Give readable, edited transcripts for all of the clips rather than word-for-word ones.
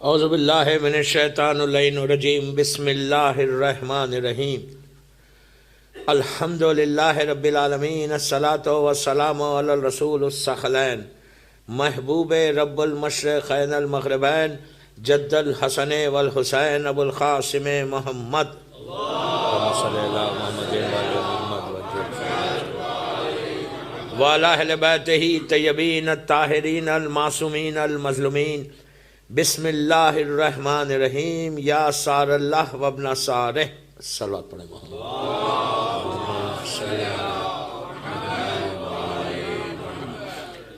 اعوذ باللہ من الشیطان اللعین الرجیم بسم اللہ الرحمن الرحیم الحمد للہ رب العالمین الصلاۃ والسلام علی الرسول الثقلین محبوب رب المشرقین المغربین جد الحسن والحسین ابو القاسم محمد وعلی اہل بیتہ طیبین الطاہرین المعصومین المظلومین بسم اللہ الرحمن الرحیم یا سار اللہ وابن سارہ صلوات پڑھیں محمد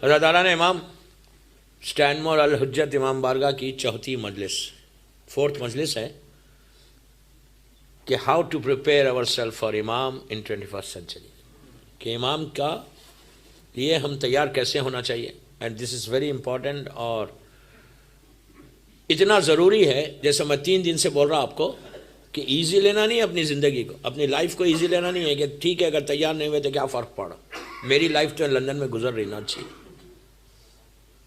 رضاداران امام سٹینمور الحجت امام بارگاہ کی چوتھی مجلس 4th مجلس ہے کہ ہاؤ ٹو پریپیئر اور سیلف فار امام ان 21st سینچری، کہ امام کا لیے ہم تیار کیسے ہونا چاہیے. And this is very important اور اتنا ضروری ہے. جیسے میں 3 دن سے بول رہا آپ کو کہ ایزی لینا نہیں ہے اپنی زندگی کو، اپنی لائف کو ایزی لینا نہیں ہے کہ ٹھیک ہے اگر تیار نہیں ہوئے تو کیا فرق پڑا، میری لائف تو لندن میں گزر رہی نا چاہیے.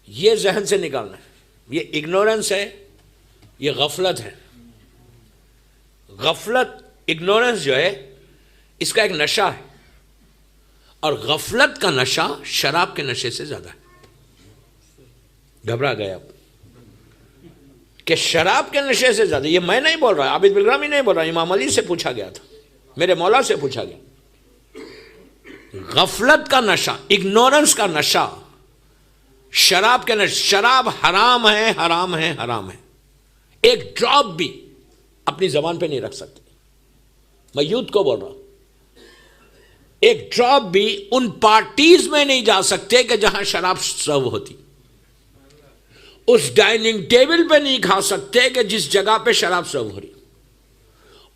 یہ ذہن سے نکالنا ہے. یہ اگنورنس ہے، یہ غفلت ہے. غفلت اگنورنس جو ہے اس کا ایک نشہ ہے، اور غفلت کا نشہ شراب کے نشے سے زیادہ ہے. گھبرا گئے اب کہ شراب کے نشے سے زیادہ. یہ میں نہیں بول رہا، عابد بلرامی نہیں بول رہا، امام علی سے پوچھا گیا تھا، میرے مولا سے پوچھا گیا. غفلت کا نشہ، اگنورنس کا نشہ، شراب کے نشے. شراب حرام ہے، حرام ہے، حرام ہے. ایک ڈراپ بھی اپنی زبان پہ نہیں رکھ سکتے. میں یوتھ کو بول رہا ہوں، ایک ڈراپ بھی ان پارٹیز میں نہیں جا سکتے کہ جہاں شراب سرو ہوتی. اس ڈائننگ ٹیبل پہ نہیں کھا سکتے کہ جس جگہ پہ شراب سرو ہو رہی.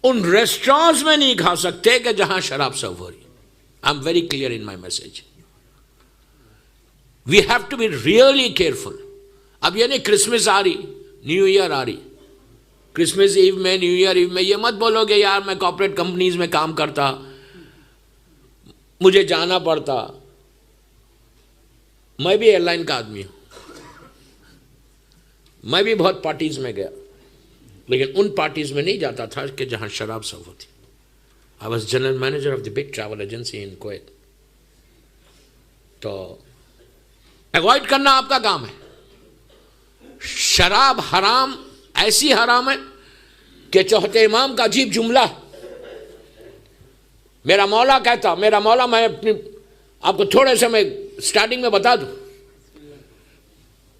ان ریسٹورانٹس میں نہیں کھا سکتے کہ جہاں شراب سرو ہو رہی. I am very clear in my message. We have to be really careful. اب یہ نہیں کرسمس آ رہی، نیو ایئر آ رہی، کرسمس ایو میں، نیو ایئر ایو میں یہ مت بولو کہ یار میں کارپوریٹ کمپنیز میں کام کرتا، مجھے جانا پڑتا. میں بھی ایئر لائن کا آدمی ہوں، میں بھی بہت پارٹیز میں گیا، لیکن ان پارٹیز میں نہیں جاتا تھا کہ جہاں شراب سرو ہوتی. I was general manager of the big travel agency in Kuwait. تو ایوائڈ کرنا آپ کا کام ہے. شراب حرام، ایسی حرام ہے کہ چوتھے امام کا عجیب جملہ، میرا مولا کہتا، میرا مولا، میں اپنی آپ کو تھوڑے سے میں سٹارٹنگ میں بتا دوں.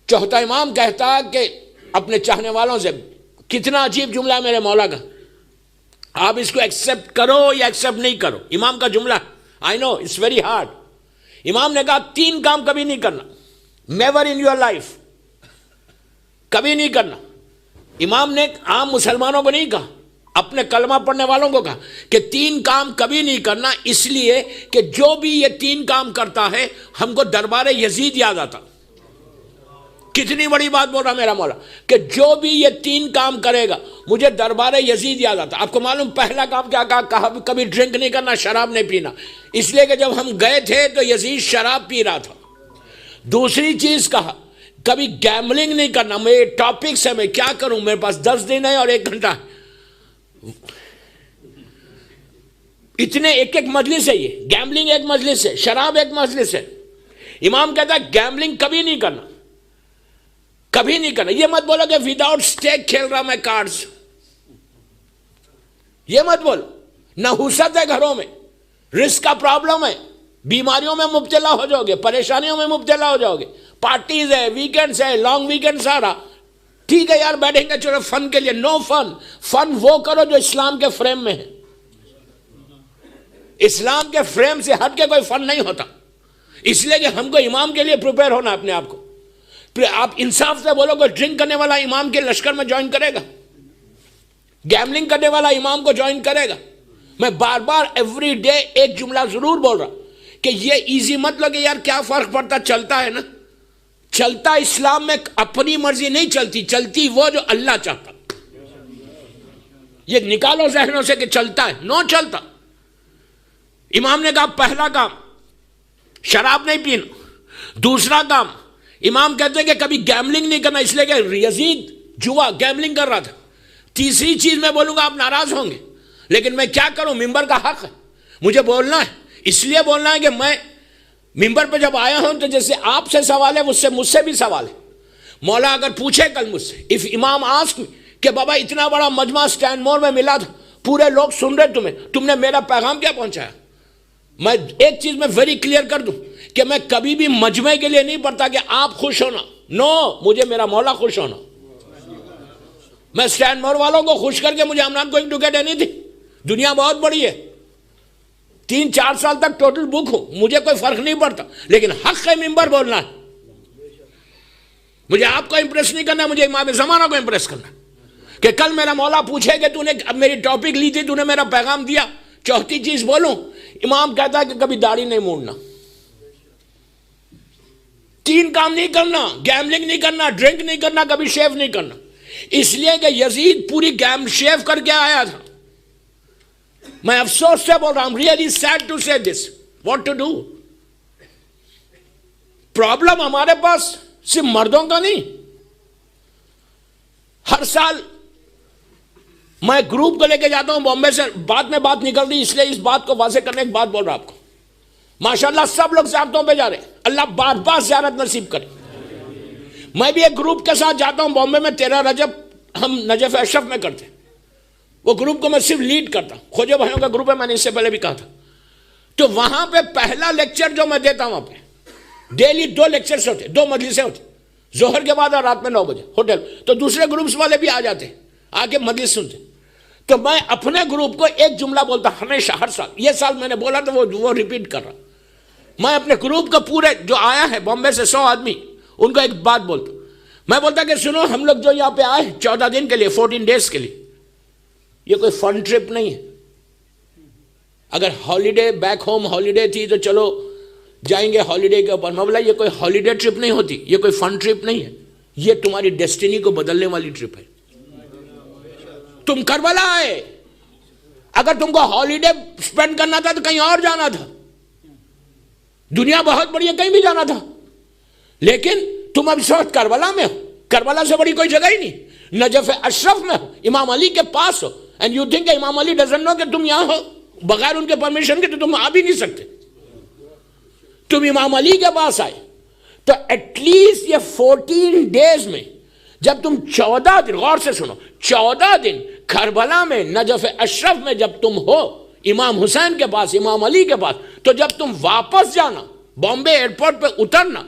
چوتھا امام کہتا کہ اپنے چاہنے والوں سے، کتنا عجیب جملہ ہے میرے مولا کا. آپ اس کو ایکسیپٹ کرو یا ایکسیپٹ نہیں کرو، امام کا جملہ. آئی نو اٹس ویری ہارڈ. امام نے کہا 3 کام کبھی نہیں کرنا، نیور ان یور لائف، کبھی نہیں کرنا. امام نے عام مسلمانوں کو نہیں کہا، اپنے کلمہ پڑھنے والوں کو کہا کہ 3 کام کبھی نہیں کرنا، اس لیے کہ جو بھی یہ 3 کام کرتا ہے ہم کو دربار یزید یاد آتا. کتنی بڑی بات بول رہا میرا مولا کہ جو بھی یہ 3 کام کرے گا مجھے دربار یزید یاد آتا. آپ کو معلوم پہلا کام کیا کہا؟ کبھی ڈرنک نہیں کرنا، شراب نہیں پینا، اس لیے کہ جب ہم گئے تھے تو یزید شراب پی رہا تھا. دوسری چیز کہا کبھی گیملنگ نہیں کرنا. میرے ٹاپکس ہے، میں کیا کروں، میرے پاس 10 دن ہے اور 1 گھنٹہ ہے. اتنے ایک مجلس ہے، یہ گیملنگ ایک مجلس ہے، شراب ایک مجلس ہے. امام کہتا ہے گیملنگ کبھی نہیں کرنا، کبھی نہیں کرنا. یہ مت بولو کہ وداؤٹ سٹیک کھیل رہا میں کارڈز، یہ مت بولو. نحوست ہے گھروں میں، رزق کا پرابلم ہے، بیماریوں میں مبتلا ہو جاؤ گے، پریشانیوں میں مبتلا ہو جاؤ گے. پارٹیز ہے، ویکینڈز ہے، لانگ ویکینڈز آ رہا. ٹھیک ہے یار بیٹھیں گے چلو فن کے لیے. نو فن. فن وہ کرو جو اسلام کے فریم میں ہے. اسلام کے فریم سے ہٹ کے کوئی فن نہیں ہوتا. اس لیے کہ ہم کو امام کے لیے پریپیئر ہونا اپنے آپ کو. آپ انصاف سے بولو کہ ڈرنک کرنے والا امام کے لشکر میں جوائن کرے گا، گیملنگ کرنے والا امام کو جوائن کرے گا. میں بار بار ایوری ڈے ایک جملہ ضرور بول رہا کہ یہ ایزی مت لو کہ یار کیا فرق پڑتا. چلتا ہے نا، چلتا اسلام میں اپنی مرضی نہیں چلتی، چلتی وہ جو اللہ چاہتا. یہ نکالو ذہنوں سے کہ چلتا ہے، نو چلتا. امام نے کہا پہلا کام شراب نہیں پینا. دوسرا کام امام کہتے ہیں کہ کبھی گیملنگ نہیں کرنا، اس لیے کہ یزید جوا گیملنگ کر رہا تھا. تیسری چیز میں بولوں گا آپ ناراض ہوں گے, لیکن میں کیا کروں, ممبر کا حق ہے, مجھے بولنا ہے. اس لیے بولنا ہے کہ میں ممبر پہ جب آیا ہوں تو جیسے آپ سے سوال ہے مجھ سے بھی سوال ہے. مولا اگر پوچھے کل مجھ سے, اف امام آسک کہ بابا اتنا بڑا مجمع سٹینڈ مور میں ملا تھا, پورے لوگ سن رہے تمہیں, تم نے میرا پیغام کیا پہنچایا؟ میں ایک چیز میں ویری کلیئر کر دوں کہ میں کبھی بھی مجمع کے لیے نہیں پڑھتا کہ آپ خوش ہونا. نو, مجھے میرا مولا خوش ہونا. میں سٹینڈ مور والوں کو خوش کر کے مجھے I'm not going to get anything. دنیا بہت بڑی ہے, 3-4 سال تک ٹوٹل بک ہوں, مجھے کوئی فرق نہیں پڑتا, لیکن حق ہے ممبر بولنا ہے. مجھے آپ کو امپریس نہیں کرنا, مجھے امام زمانہ کو امپریس کرنا کہ کل میرا مولا پوچھے کہ تو نے اب میری ٹاپک لی تھی, تو نے میرا پیغام دیا. چوتھی چیز بولوں, امام کہتا ہے کہ کبھی داڑھی نہیں موڑنا, 3 کام نہیں کرنا, گیملنگ نہیں کرنا, ڈرنک نہیں کرنا, کبھی شیو نہیں کرنا. اس لیے کہ یزید پوری گیم شیو کر کے آیا تھا. میں افسوس سے بول رہا ہوں, really sad to say this, what to do. Problem ہمارے پاس صرف مردوں کا نہیں. ہر سال میں گروپ کو لے کے جاتا ہوں بامبے سے, بات میں بات نکل رہی, اس لیے اس بات کو واضح کرنے ایک بات بول رہا ہوں آپ کو. ماشاءاللہ سب لوگ زیارتوں پہ جا رہے ہیں, اللہ بار بار زیارت نصیب کرے. میں بھی ایک گروپ کے ساتھ جاتا ہوں بامبے میں, 13 رجب ہم نجف اشرف میں کرتے ہیں. وہ گروپ کو میں صرف لیڈ کرتا ہوں, خوجے بھائیوں کا گروپ ہے, میں نے اس سے پہلے بھی کہا تھا. تو وہاں پہ پہلا لیکچر جو میں دیتا ہوں, وہاں پہ ڈیلی 2 لیکچرز ہوتے, 2 مجلسیں ہوتی, ظہر کے بعد اور رات میں 9 بجے ہوٹل. تو دوسرے گروپس والے بھی آ جاتے ہیں, آ کے مجلس سنتے. تو میں اپنے گروپ کو ایک جملہ بولتا ہمیشہ, ہر سال. یہ سال میں نے بولا تو وہ ریپیٹ کر رہا. میں اپنے گروپ کو پورے جو آیا ہے بامبے سے 100 آدمی, ان کو ایک بات بولتا. میں بولتا کہ سنو, ہم لوگ جو یہاں پہ آئے 14 دن کے لیے, 14 ڈیز کے لیے, یہ کوئی فن ٹرپ نہیں ہے. اگر ہالیڈے بیک ہوم ہالیڈے تھی تو چلو جائیں گے ہالیڈے کے اوپر. میں بولا یہ کوئی ہالیڈے ٹرپ نہیں ہوتی, یہ کوئی فن ٹرپ نہیں ہے, یہ تمہاری ڈیسٹینی کو بدلنے والی ٹرپ ہے. تم کربلا آئے, اگر تم کو ہالیڈے سپینڈ کرنا تھا تو کہیں اور جانا تھا. دنیا بہت بڑی ہے, کہیں بھی جانا تھا, لیکن تم اب اس وقت کربلا میں ہو. کربلا سے بڑی کوئی جگہ ہی نہیں. نجف اشرف میں ہو, امام علی کے پاس ہو, اینڈ یو تھنک امام علی ڈزنٹ نو کہ تم یہاں ہو. بغیر ان کے پرمیشن کے تو تم آ بھی نہیں سکتے. تم امام علی کے پاس آئے, تو ایٹ لیسٹ یہ 14 ڈیز میں جب تم 14 دن, غور سے سنو, 14 دن کربلا میں نجف اشرف میں جب تم ہو, امام حسین کے پاس, امام علی کے پاس, تو جب تم واپس جانا, بامبے ایئرپورٹ پہ اترنا,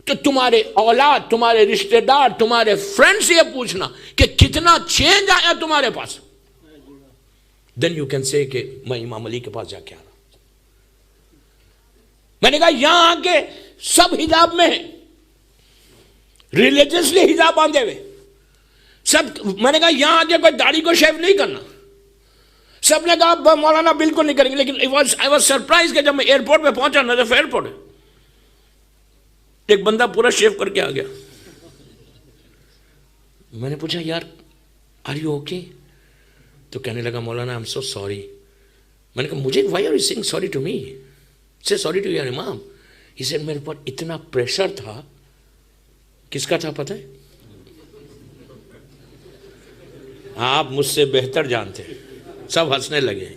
تو تمہارے اولاد, تمہارے رشتہ دار, تمہارے فرینڈ سے یہ پوچھنا کہ کتنا چینج آیا تمہارے پاس. دین یو کین سے کہ میں امام علی کے پاس جا کے آ رہا. میں نے کہا یہاں آ کے سب حجاب میں ہیں, ریلیجسلی حجاب باندھے ہوئے سب. میں نے کہا یہاں آ کے کوئی داڑھی کو شیو نہیں کرنا. سب نے کہا مولانا بالکل نہیں کریں گے. لیکن I was surprised کہ جب میں ایئرپورٹ پہ پہنچا, نجف ایئرپورٹ, ایک بندہ پورا شیو کر کے آ گیا. میں نے پوچھا یار آر یو اوکے؟ تو کہنے لگا مولانا آئی ایم سو سوری. میں نے کہا مجھے why are you saying sorry to me? سے سوری ٹو یور امام. ہی سیڈ میرے پر اتنا پریشر تھا. کس کا تھا پتہ ہے؟ آپ مجھ سے بہتر جانتے ہیں. سب ہنسنے لگے.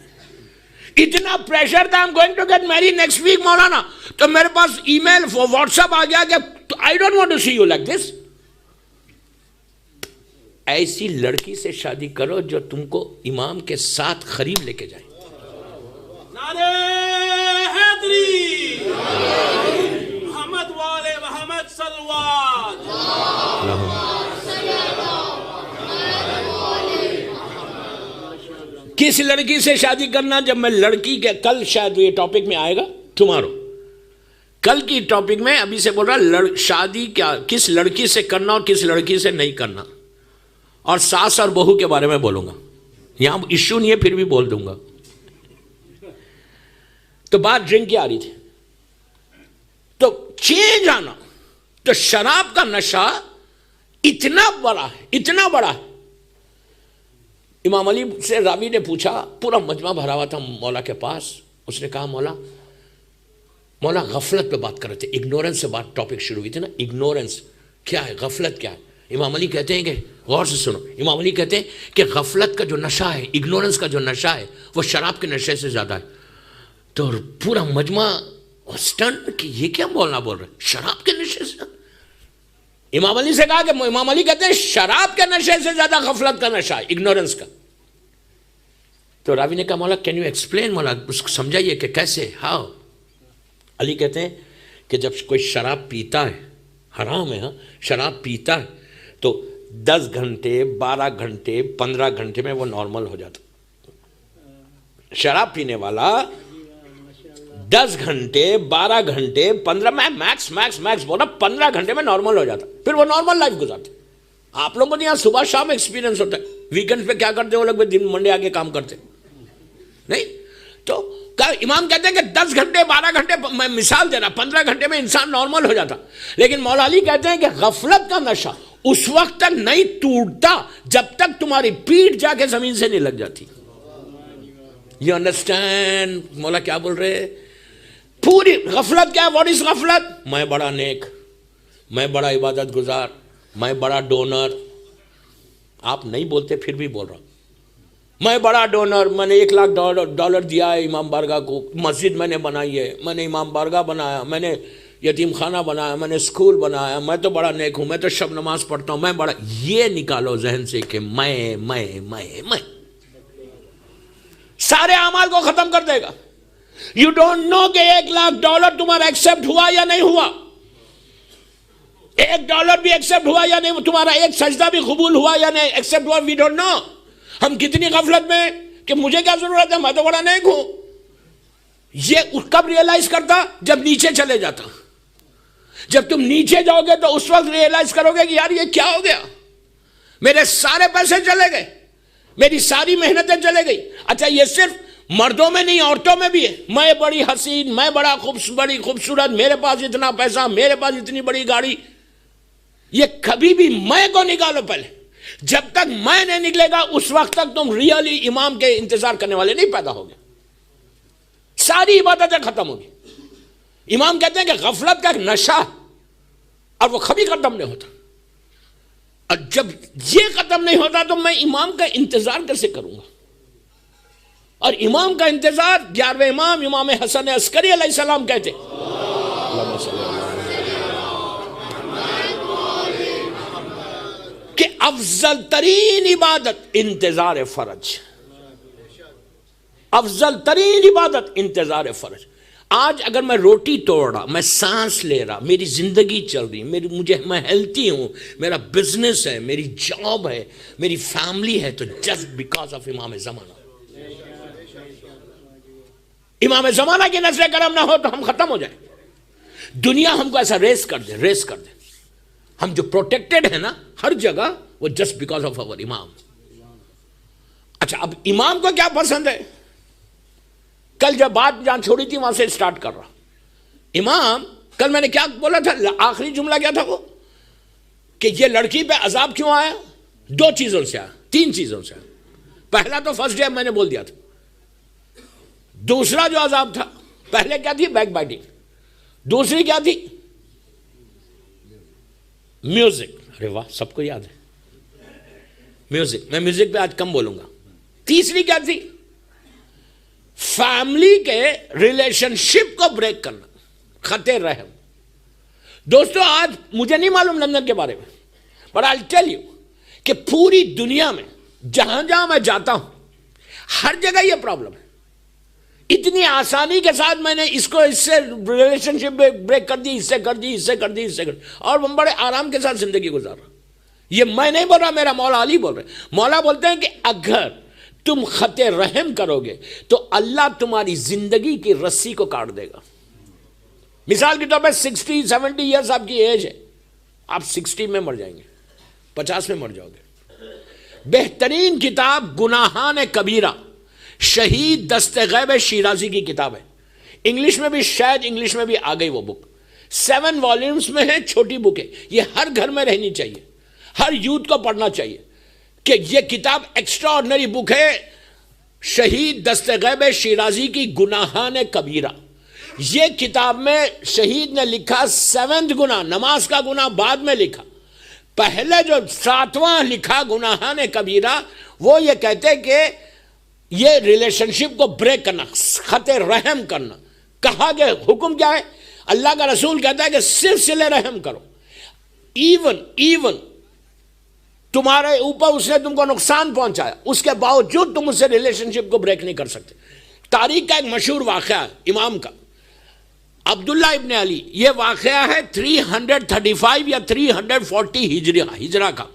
اتنا پریشر تھا, I'm going to get married next week مولانا. تو میرے پاس ای میل واٹس ایپ آ گیا کہ I don't want to see you like this. ایسی لڑکی سے شادی کرو جو تم کو امام کے ساتھ قریب لے کے جائے. نعرہ حیدری, محمد والے محمد صلوات. کس لڑکی سے شادی کرنا؟ جب میں لڑکی کے, کل شاید یہ ٹاپک میں آئے گا, ٹمارو, کل کی ٹاپک میں ابھی سے بول رہا, شادی کیا, کس لڑکی سے کرنا اور کس لڑکی سے نہیں کرنا, اور ساس اور بہو کے بارے میں بولوں گا. یہاں ایشو نہیں ہے, پھر بھی بول دوں گا. تو بات ڈرنک کی آ رہی تھی, تو چینج آنا, تو شراب کا نشہ اتنا بڑا ہے, اتنا بڑا ہے. امام علی سے راوی نے پوچھا, پورا مجمع بھرا ہوا تھا مولا کے پاس. اس نے کہا مولا غفلت پہ بات کر رہے تھے, اگنورنس سے بات ٹاپک شروع ہوئی تھی نا, اگنورنس کیا ہے, غفلت کیا ہے. امام علی کہتے ہیں کہ غور سے سنو، امام علی کہتے ہیں کہ غفلت کا جو نشہ ہے، اگنورنس کا جو نشہ ہے، وہ شراب کے نشے سے زیادہ ہے. تو پورا مجمع اسٹن کہ یہ کیا مولانا بول رہے ہیں، شراب کے نشے سے. امام علی سے کہا کہ امام علی کہتے ہیں شراب کے نشے سے زیادہ غفلت کا نشہ ہے، اگنورنس کا. تو راوی نے کہا مولا کین یو ایکسپلین، مولا اس کو سمجھائیے کہ کیسے، ہاؤ. علی کہتے ہیں کہ جب کوئی شراب پیتا ہے، حرام ہے ہاں، شراب پیتا ہے تو 10 گھنٹے 12 گھنٹے 15 گھنٹے میں وہ نارمل ہو جاتا. شراب پینے والا 10 گھنٹے 12 گھنٹے 15 میں میکس بولا 15 گھنٹے میں نارمل ہو جاتا، پھر وہ نارمل لائف گزارتے. آپ لوگوں کو یہاں صبح شام ایکسپیرینس ہوتا ہے، ویکنڈ پہ کیا کرتے ہیں وہ لوگ دن منڈے آگے کام کرتے نہیں. تو امام کہتے ہیں کہ 10 گھنٹے 12 گھنٹے، میں مثال دے رہا، 15 گھنٹے میں انسان نارمل ہو جاتا. لیکن مولا علی کہتے ہیں کہ غفلت کا نشہ اس وقت تک نہیں ٹوٹتا جب تک تمہاری پیٹھ جا کے زمین سے نہیں لگ جاتی. یو انڈرسٹینڈ مولا کیا بول رہے ہیں؟ پوری غفلت کیا ہے؟ واٹ از غفلت؟ میں بڑا نیک، میں بڑا عبادت گزار، میں بڑا ڈونر. آپ نہیں بولتے پھر بھی بول رہا ہوں، میں بڑا ڈونر، میں نے $1,00,000 دیا ہے امام بارگاہ کو، مسجد میں نے بنائی ہے، میں نے امام بارگاہ بنایا، میں نے یتیم خانہ بنایا، میں نے اسکول بنایا، میں تو بڑا نیک ہوں، میں تو شب نماز پڑھتا ہوں، میں بڑا. یہ نکالو ذہن سے کہ میں سارے اعمال کو ختم کر دے گا. یو ڈونٹ نو کہ $1,00,000 تمہارا ایکسپٹ ہوا یا نہیں ہوا، $1 بھی ایکسپٹ ہوا یا نہیں، تمہارا ایک سجدہ بھی قبول ہوا یا نہیں ایکسپٹ ہوا. We don't know. ہم کتنی غفلت میں کہ مجھے کیا ضرورت ہے، میں تو بڑا نیک ہوں. یہ کب ریئلائز کرتا؟ جب نیچے چلے جاتا. جب تم نیچے جاؤ گے تو اس وقت ریئلائز کرو گے کہ یار یہ کیا ہو گیا، میرے سارے پیسے چلے گئے، میری ساری محنتیں چلے گئی. اچھا یہ صرف مردوں میں نہیں، عورتوں میں بھی ہے. میں بڑی حسین، میں بڑا بڑی خوبصورت، میرے پاس اتنا پیسہ، میرے پاس اتنی بڑی گاڑی. یہ کبھی بھی میں کو نکالو پہلے. جب تک میں نہیں نکلے گا اس وقت تک تم ریئلی امام کے انتظار کرنے والے نہیں پیدا ہوگے. ساری عبادتیں ختم ہوگی. امام کہتے ہیں کہ غفلت کا ایک نشہ اور وہ کبھی ختم نہیں ہوتا. اور جب یہ ختم نہیں ہوتا تو میں امام کا انتظار کیسے کروں گا؟ اور امام کا انتظار 11ویں امام حسن عسکری علیہ السلام کہتے کہ افضل ترین عبادت انتظار فرج. افضل ترین عبادت انتظار فرج. آج اگر میں روٹی توڑ رہا، میں سانس لے رہا، میری زندگی چل رہی، میں ہیلتھی ہوں، میرا بزنس ہے، میری جاب ہے، میری فیملی ہے، تو جسٹ بیکاز آف امام زمانہ. امام زمانہ کی نسل کرم نہ ہو تو ہم ختم ہو جائیں. دنیا ہم کو ایسا ریس کر دے. ہم جو پروٹیکٹڈ ہیں نا ہر جگہ، وہ جسٹ بیکاز آف اور امام. اچھا اب امام کو کیا پسند ہے؟ کل جب بات جہاں چھوڑی تھی وہاں سے اسٹارٹ کر رہا. امام کل میں نے کیا بولا تھا، آخری جملہ کیا تھا وہ، کہ یہ لڑکی پہ عذاب کیوں آیا؟ 2 چیزوں سے آیا، 3 چیزوں سے آیا. پہلا تو فرسٹ ڈے میں نے بول دیا تھا. دوسرا جو عذاب تھا، پہلے کیا تھی؟ Back biting. دوسری کیا تھی؟ میوزک. ارے واہ، سب کو یاد ہے میوزک. میں میوزک پہ آج کم بولوں گا. تیسری کیا تھی؟ فیملی کے ریلیشن شپ کو بریک کرنا، خط رحم. دوستو آج مجھے نہیں معلوم لندن کے بارے میں، بٹ آئی ٹیل یو کہ پوری دنیا میں جہاں جہاں میں جاتا ہوں ہر جگہ یہ پرابلم ہے. اتنی آسانی کے ساتھ میں نے اس سے ریلیشن شپ بریک کر دی، اس سے کر دی، اور ہم بڑے آرام کے ساتھ زندگی گزار رہا. یہ میں نہیں بول رہا، میرا مولا علی بول رہے. مولا بولتے ہیں کہ اگر تم خط رحم کرو گے تو اللہ تمہاری زندگی کی رسی کو کاٹ دے گا. مثال کے طور پر 60-70 ایئرس آپ کی ایج ہے، آپ 60 میں مر جائیں گے، 50 میں مر جاؤ گے. بہترین کتاب گناہان کبیرہ، شہید دستغیب شیرازی کی کتاب ہے. انگلش میں بھی، شاید انگلش میں بھی آ گئی وہ بک. 7 والیومز میں ہے، چھوٹی بک ہے. یہ ہر گھر میں رہنی چاہیے، ہر یوتھ کو پڑھنا چاہیے کہ یہ کتاب ایکسٹرا آرڈنری بک ہے. شہید دستغیب شیرازی کی گناہان کبیرہ. یہ کتاب میں شہید نے لکھا 7 گناہ، نماز کا گناہ بعد میں لکھا، پہلے جو 7واں لکھا گناہان کبیرہ وہ یہ کہتے کہ یہ ریلیشن شپ کو بریک کرنا، خط رحم کرنا. کہا کہ حکم کیا ہے؟ اللہ کا رسول کہتا ہے کہ صرف صلہ رحم کرو. ایون تمہارے اوپر اس نے تم کو نقصان پہنچایا، اس کے باوجود تم اس سے ریلیشن شپ کو بریک نہیں کر سکتے. تاریخ کا ایک مشہور واقعہ ہے امام کا، عبداللہ ابن علی. یہ واقعہ ہے 335 یا 340 ہجرہ کا.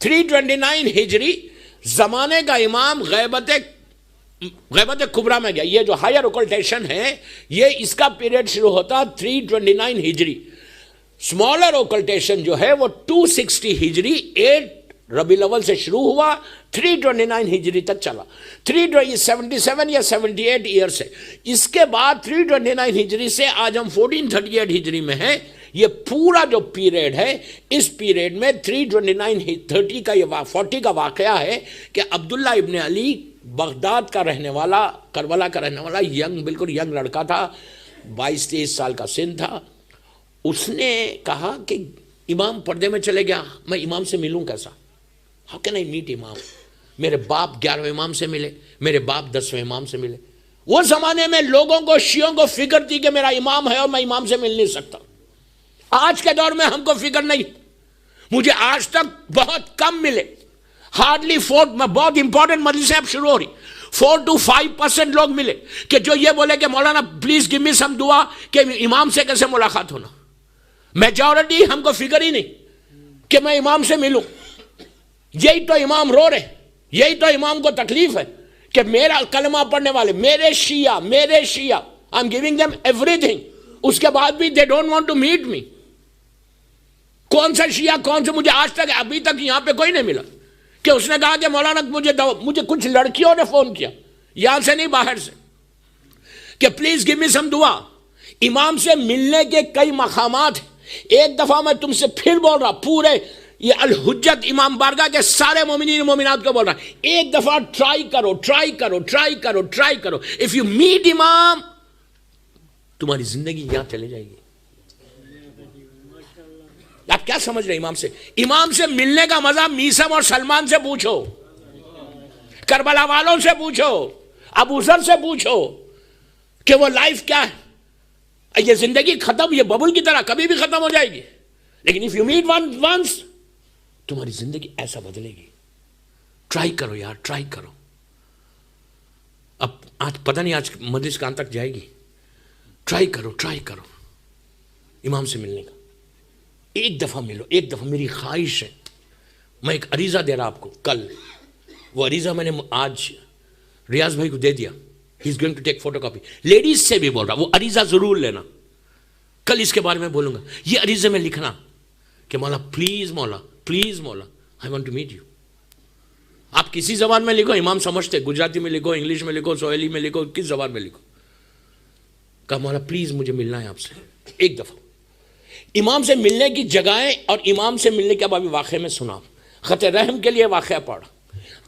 329 ہجری زمانے کا امام غیبت کبریٰ میں گیا. یہ جو ہائر اوکلٹیشن ہے یہ اس کا پیریڈ شروع ہوتا 329 ہجری. سمالر اوکلٹیشن جو ہے وہ 260 ہجری 8 ربیع الاول سے شروع ہوا 329 ہجری تک چلا. 377 یا 78 ایئر سے. اس کے بعد 329 ہجری سے آج ہم 1438 ہجری میں ہیں. یہ پورا جو پیریڈ ہے اس پیریڈ میں 329 کا یہ 40 کا واقعہ ہے کہ عبداللہ ابن علی بغداد کا رہنے والا، کربلا کا رہنے والا بالکل ینگ لڑکا تھا، 22-23 سال کا سن تھا. اس نے کہا کہ امام پردے میں چلے گیا، میں امام سے ملوں کیسا؟ ہاؤ کین آئی میٹ امام؟ میرے باپ 11ویں امام سے ملے، میرے باپ 10ویں امام سے ملے. وہ زمانے میں لوگوں کو، شیعوں کو فکر تھی کہ میرا امام ہے اور میں امام سے مل نہیں سکتا. آج کے دور میں ہم کو فکر نہیں. مجھے آج تک بہت کم ملے، ہارڈلی 4 میں بہت امپورٹنٹ مجلسیں اب شروع ہو رہی، 4 to 5% لوگ ملے کہ جو یہ بولے کہ مولانا پلیز گیو می سم دعا کہ امام سے کیسے ملاقات ہونا. میجورٹی ہم کو فکر ہی نہیں کہ میں امام سے ملوں. یہی تو امام رو رہے، یہی تو امام کو تکلیف ہے کہ میرا کلمہ پڑھنے والے میرے شیعہ I am giving them everything, اس کے بعد بھی they don't want to meet me. کون سا شیعہ، کون سے؟ مجھے آج تک ابھی تک یہاں پہ کوئی نہیں ملا کہ اس نے کہا کہ مولانا مجھے کچھ لڑکیوں نے فون کیا یہاں سے نہیں باہر سے کہ پلیز گیو می سم دعا. امام سے ملنے کے کئی مقامات ہیں. ایک دفعہ میں تم سے پھر بول رہا، پورے یہ الحجت امام بارگاہ کے سارے مومنین مومنات کو بول رہا، ایک دفعہ ٹرائی کرو. اف یو میٹ امام تمہاری زندگی یہاں چلے جائے گی. آپ کیا سمجھ رہے امام سے ملنے کا مزہ میسم اور سلمان سے پوچھو، کربلا والوں سے پوچھو، ابو ذر سے پوچھو کہ وہ لائف کیا ہے. یہ زندگی ختم، یہ ببل کی طرح کبھی بھی ختم ہو جائے گی. لیکن if you meet once تمہاری زندگی ایسا بدلے گی. ٹرائی کرو یار، ٹرائی کرو. اب آج پتہ نہیں آج مجلس کہاں تک جائے گی. ٹرائی کرو امام سے ملنے کا. ایک دفعہ ملو، ایک دفعہ. میری خواہش ہے، میں ایک عریضہ دے رہا آپ کو کل. وہ عریضہ میں نے آج ریاض بھائی کو دے دیا. He is going to take photocopy. Ladies سے بھی بول رہا، وہ عریضہ ضرور لینا. کل اس کے بارے میں بولوں گا. یہ عریضے میں لکھنا کہ مولا I want to meet you. آپ کسی زبان میں لکھو، امام سمجھتے، گجراتی میں لکھو، انگلش میں لکھو، سوہیلی میں لکھو، کس زبان میں لکھو. کہا مولا پلیز مجھے ملنا ہے آپ سے ایک دفعہ. امام سے ملنے کی جگہیں اور امام سے ملنے کے اب ابھی واقعے میں سنا. خط رحم کے لیے واقعہ پڑھا.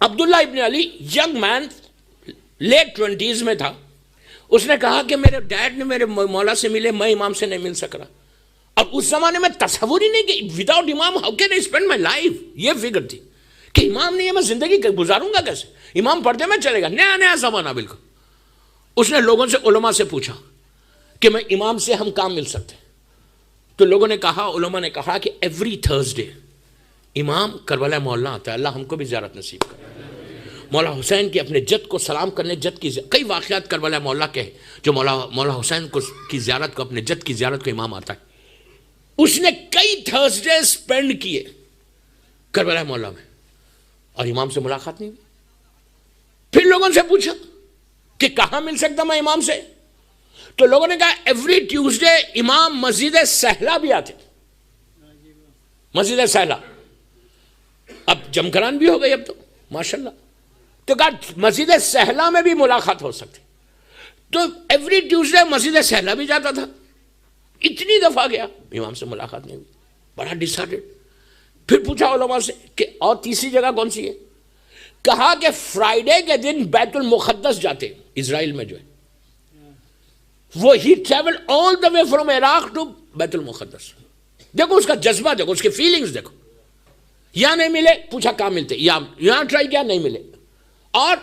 عبداللہ ابن علی ینگ مین، لیٹ 20s میں تھا. اس نے کہا کہ میرے ڈیڈ نے میرے مولا سے ملے، میں امام سے نہیں مل سک رہا. اور اس زمانے میں تصور ہی نہیں کہ وداؤٹ امام how can I spend my life. یہ فکر تھی کہ امام نہیں ہے، میں زندگی گزاروں گا کیسے؟ امام پردے میں چلے گا. نیا زمانہ بالکل. اس نے لوگوں سے، علماء سے پوچھا کہ میں امام سے ہم کام مل سکتے ہیں؟ تو لوگوں نے کہا، علماء نے کہا کہ ایوری تھرسڈے امام کربلا مولا آتا ہے. اللہ ہم کو بھی زیارت نصیب کرے. مولا حسین کی اپنے جد کو سلام کرنے، جد کی کئی واقعات کربلا مولا کے ہیں جو مولا حسین کی زیارت کو، اپنے جد کی زیارت کو امام آتا ہے. اس نے کئی تھرسڈے سپینڈ کیے کربلا مولا میں اور امام سے ملاقات نہیں ہوئی. پھر لوگوں سے پوچھا کہ کہاں مل سکتا میں امام سے؟ تو لوگوں نے کہا ایوری ٹیوزڈے امام مسجد سہلا بھی آتے. مسجد سہلا اب جمکران بھی ہو گئی اب تو ماشاءاللہ. تو کہا مسجد سہلا میں بھی ملاقات ہو سکتی. تو ایوری ٹیوزڈے مسجد سہلا بھی جاتا تھا. اتنی دفعہ گیا، امام سے ملاقات نہیں ہوئی. بڑا ڈسہارٹیڈ. پھر پوچھا علماء سے کہ اور تیسری جگہ کون سی ہے؟ کہا کہ فرائیڈے کے دن بیت المقدس جاتے، اسرائیل میں جو ہے وہ he travel all the way from Iraq to بیت المقدس. دیکھو اس کا جذبہ، دیکھو اس کے فیلنگز، دیکھو یہاں نہیں ملے، پوچھا کہاں ملتے، یہاں ٹرائی کیا نہیں ملے، اور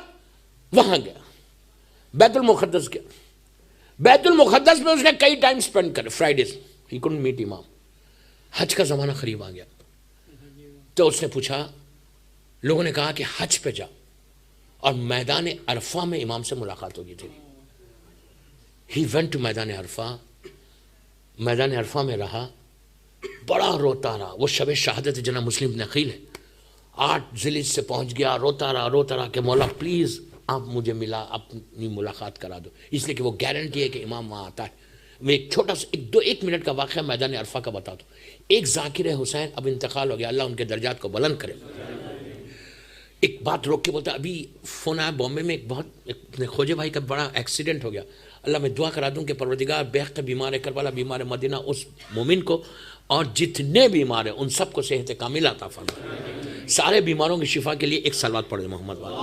وہاں گیا بیت المقدس گیا. بیت المقدس میں اس نے کئی ٹائم سپینڈ کرے، فرائیڈیز ہی couldn't میٹ امام. حج کا زمانہ قریب آ گیا تو اس نے پوچھا، لوگوں نے کہا کہ حج پہ جا اور میدان عرفہ میں امام سے ملاقات ہوگی تیری. ہی وینٹ ٹو میدان عرفہ. میدان عرفہ میں رہا، بڑا روتا رہا. وہ شب شہادت جناب مسلم بن عقیل ہے، 8 ذی الحجہ سے پہنچ گیا، روتا رہا کہ مولا پلیز آپ مجھے ملا، اپنی ملاقات کرا دو، اس لیے کہ وہ گارنٹی ہے کہ امام وہاں آتا ہے. میں ایک چھوٹا سا 1 منٹ کا واقعہ میدان عرفہ کا بتا دوں. ایک ذاکر حسین اب انتقال ہو گیا، اللہ ان کے درجات کو بلند کرے. ایک بات روک کے بولتا، ابھی فون آیا بامبے میں، ایک خوجے بھائی کا بڑا ایکسیڈنٹ ہو گیا، اللہ میں دعا کرا دوں کہ پروردگار بیخت بیمار ہے، کربلا بیمار ہے، مدینہ اس مومن کو اور جتنے بیمار ہیں ان سب کو صحت کاملہ عطا فرمائے. سارے بیماروں کی شفا کے لیے ایک صلوات پڑھ دیں محمد والا.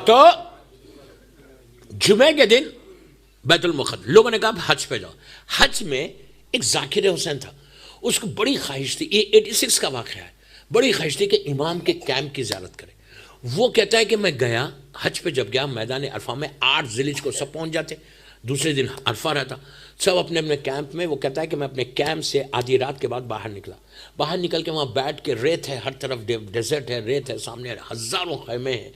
تو جمعے کے دن بیت المقدس، لوگوں نے کہا حج پہ جاؤ. حج میں ایک ذاکر حسین تھا، اس کو بڑی خواہش تھی، یہ 86 کا واقعہ ہے، بڑی خواہش تھی کہ امام کے کیمپ کی زیارت کرے. وہ کہتا ہے کہ میں گیا حج پہ، جب گیا میدان عرفہ میں 8 ذی الحجہ کو سب پہنچ جاتے، دوسرے دن عرفہ رہتا، سب اپنے اپنے کیمپ میں. وہ کہتا ہے کہ میں اپنے کیمپ سے آدھی رات کے بعد باہر نکلا، باہر نکل کے وہاں بیٹھ کے، ریت ہے ہر طرف، ڈیزرٹ ہے، ریت ہے، سامنے ہزاروں خیمے ہیں،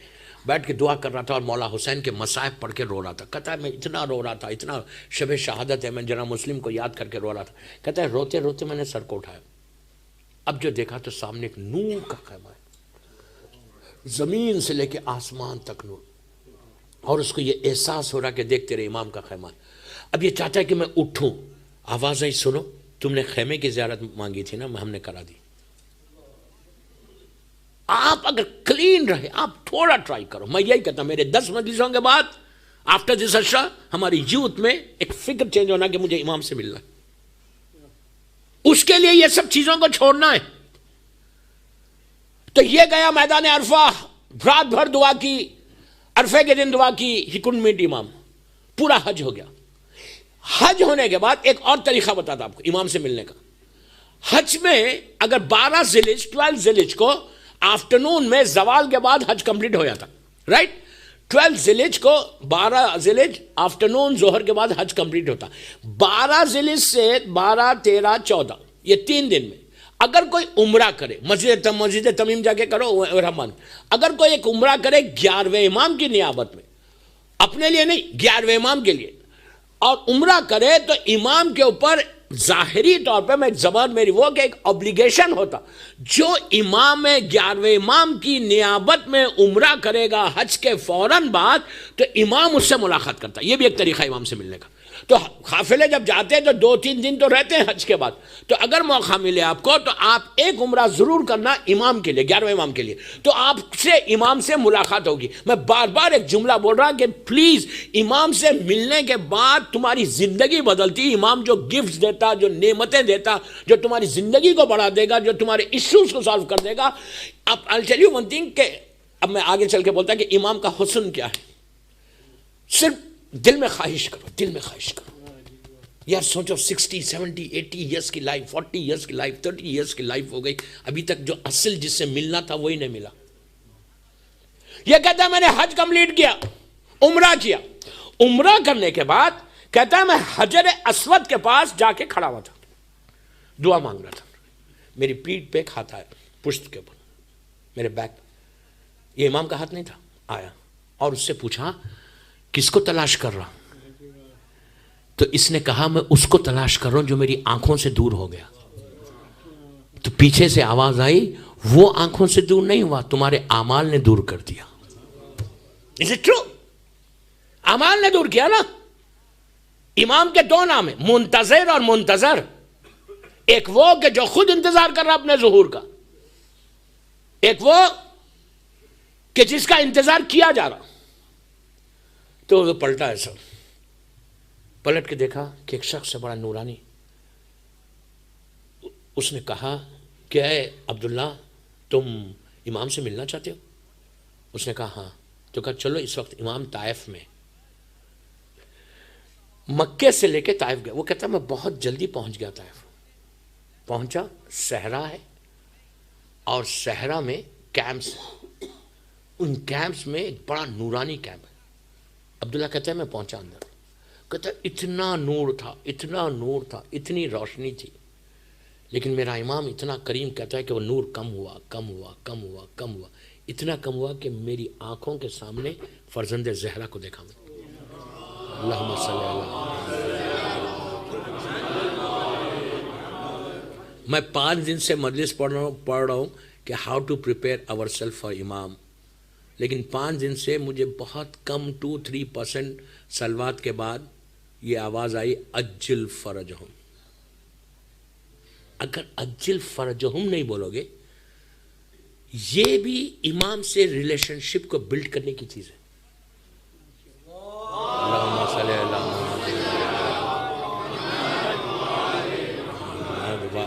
بیٹھ کے دعا کر رہا تھا اور مولا حسین کے مصائب پڑھ کے رو رہا تھا. کہتا ہے میں اتنا رو رہا تھا، اتنا شب شہادت ہے، میں جناب مسلم کو یاد کر کے رو رہا تھا. کہتا ہے روتے روتے میں نے سر کو اٹھایا، اب جو دیکھا تو سامنے ایک نور کا خیمہ ہے، زمین سے لے کے آسمان تک نور، اور اس کو یہ احساس ہو رہا کہ دیکھ تیرے امام کا خیمہ ہے. اب یہ چاہتا ہے کہ میں اٹھوں، آواز آئی سنو تم نے خیمے کی زیارت مانگی تھی نا، ہم نے کرا دی. آپ اگر کلین رہے، آپ تھوڑا ٹرائی کرو. میں یہی کہتا ہوں میرے 10 مجلسوں کے بعد آفٹر دس عشاء ہماری یوتھ میں ایک فکر چینج ہونا کہ مجھے امام سے ملنا ہے. اس کے لیے یہ سب چیزوں کو چھوڑنا ہے. تو یہ گیا میدان عرفہ، رات بھر دعا کی، عرفے کے دن دعا کی، ہی couldn't meet امام. پورا حج ہو گیا. حج ہونے کے بعد ایک اور طریقہ بتاتا آپ کو امام سے ملنے کا. حج میں اگر 12 ذی الحجہ 12 ذی الحجہ کو آفٹرنون میں زوال کے بعد حج کمپلیٹ ہو جاتا، رائٹ. 12 ذی الحجہ کو 12 ذی الحجہ آفٹرنون ظہر کے بعد حج کمپلیٹ ہوتا. 12 ذی الحجہ سے 12 13 14 یہ 3 دن میں اگر کوئی عمرہ کرے، مسجد تمیم جا کے کرو رحمان، اگر کوئی ایک عمرہ کرے 11ویں امام کی نیابت میں، اپنے لیے نہیں 11ویں امام کے لیے، اور عمرہ کرے تو امام کے اوپر ظاہری طور پہ، میں زبان میری وہ کہ ایک obligation ہوتا، جو امام 11ویں امام کی نیابت میں عمرہ کرے گا حج کے فوراً بعد، تو امام اس سے ملاقات کرتا. یہ بھی ایک طریقہ امام سے ملنے کا. تو قافلے جب جاتے ہیں تو 2-3 دن تو رہتے ہیں حج کے بعد، تو اگر موقع ملے آپ کو تو آپ ایک عمرہ ضرور کرنا امام کے لیے، 11ویں امام کے لیے، تو آپ سے امام سے ملاقات ہوگی. میں بار بار ایک جملہ بول رہا کہ پلیز امام سے ملنے کے بعد تمہاری زندگی بدلتی. امام جو گفٹس دیتا، جو نعمتیں دیتا، جو تمہاری زندگی کو بڑھا دے گا، جو تمہارے ایشوز کو سالو کر دے گا. اب I'll tell you one thing کہ اب میں آگے چل کے بولتا کہ امام کا حسن کیا ہے. صرف دل میں خواہش کرو، دل میں خواہش کرو. یار سوچو 60 70 80 ایئرس کی لائف، 40 ایئرس کی لائف، 30 ایئرس کی لائف ہو گئی، ابھی تک جو اصل جس سے ملنا تھا وہی نہیں ملا. یہ کہتا ہے میں نے حج کمپلیٹ کیا، عمرہ کیا. عمرہ کرنے کے بعد کہتا ہے میں حجر اسود کے پاس جا کے کھڑا ہوا تھا، دعا مانگ رہا تھا. میری پیٹھ پہ ایک ہاتھ آیا، پشت کے اوپر، میرے بیک. یہ امام کا ہاتھ نہیں تھا، آیا اور اس سے پوچھا کس کو تلاش کر رہا؟ تو اس نے کہا میں اس کو تلاش کر رہا ہوں جو میری آنکھوں سے دور ہو گیا. تو پیچھے سے آواز آئی وہ آنکھوں سے دور نہیں ہوا، تمہارے اعمال نے دور کر دیا. Is it true؟ اعمال نے دور کیا نا. امام کے 2 نام ہیں، منتظر اور منتظر. ایک وہ کہ جو خود انتظار کر رہا اپنے ظہور کا، ایک وہ کہ جس کا انتظار کیا جا رہا. تو وہ پلٹا ایسا، پلٹ کے دیکھا کہ ایک شخص سے بڑا نورانی. اس نے کہا کہ اے عبداللہ تم امام سے ملنا چاہتے ہو؟ اس نے کہا ہاں. تو کہا چلو اس وقت امام طائف میں. مکے سے لے کے طائف گیا. وہ کہتا ہے میں بہت جلدی پہنچ گیا طائف. پہنچا, صحرا ہے اور صحرا میں کیمپس, ان کیمپس میں ایک بڑا نورانی کیمپ ہے. عبداللہ کہتا ہے میں پہنچا اندر, کہتا ہے اتنا نور تھا, اتنا نور تھا, اتنی روشنی تھی, لیکن میرا امام اتنا کریم کہتا ہے کہ وہ نور کم ہوا کم ہوا کم ہوا کم ہوا, اتنا کم ہوا کہ میری آنکھوں کے سامنے فرزند زہرا کو دیکھا میں. اللہم صلی اللہ. میں 5 دن سے مجلس پڑھ رہا ہوں کہ how to prepare our self for امام, لیکن 5 دن سے مجھے بہت کم 2-3% صلوات کے بعد یہ آواز آئی اجل فرجہم. اگر اجل فرجہم نہیں بولو گے, یہ بھی امام سے ریلیشن شپ کو بلڈ کرنے کی چیز ہے. اللہم صلی اللہ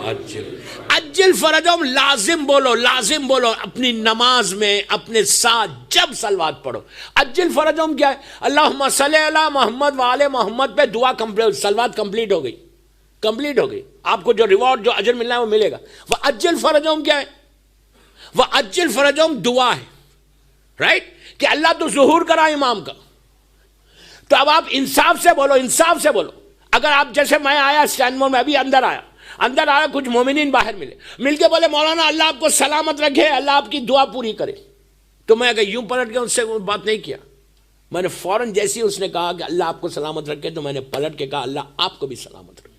اجل فرجہم. لازم بولو, لازم بولو اپنی نماز میں, اپنے ساتھ جب صلوات پڑھو. اجل فرجہم کیا ہے؟ اللہم صلی اللہ محمد وآل محمد پہ دعا کمپلیٹ, صلوات کمپلیٹ ہو گئی, کمپلیٹ ہو گئی. آپ کو جو ریوارڈ جو اجر ملنا ہے وہ ملے گا. وہ اجل فرجہم کیا ہے؟ وہ اجل فرجہم دعا ہے, رائٹ, کہ اللہ تو ظہور کرا امام کا. تو اب آپ انصاف سے بولو, انصاف سے بولو. اگر آپ جیسے میں آیا اسٹینڈ میں ابھی اندر آیا, کچھ مومنین باہر مل کے بولے مولانا اللہ آپ کو سلامت رکھے, اللہ آپ کی دعا پوری کرے, تو میں اگر یوں پلٹ کے ان سے بات نہیں کیا, میں نے فوراً جیسی اس نے کہا کہ اللہ آپ کو سلامت رکھے, تو میں نے پلٹ کے کہا اللہ آپ کو بھی سلامت رکھے.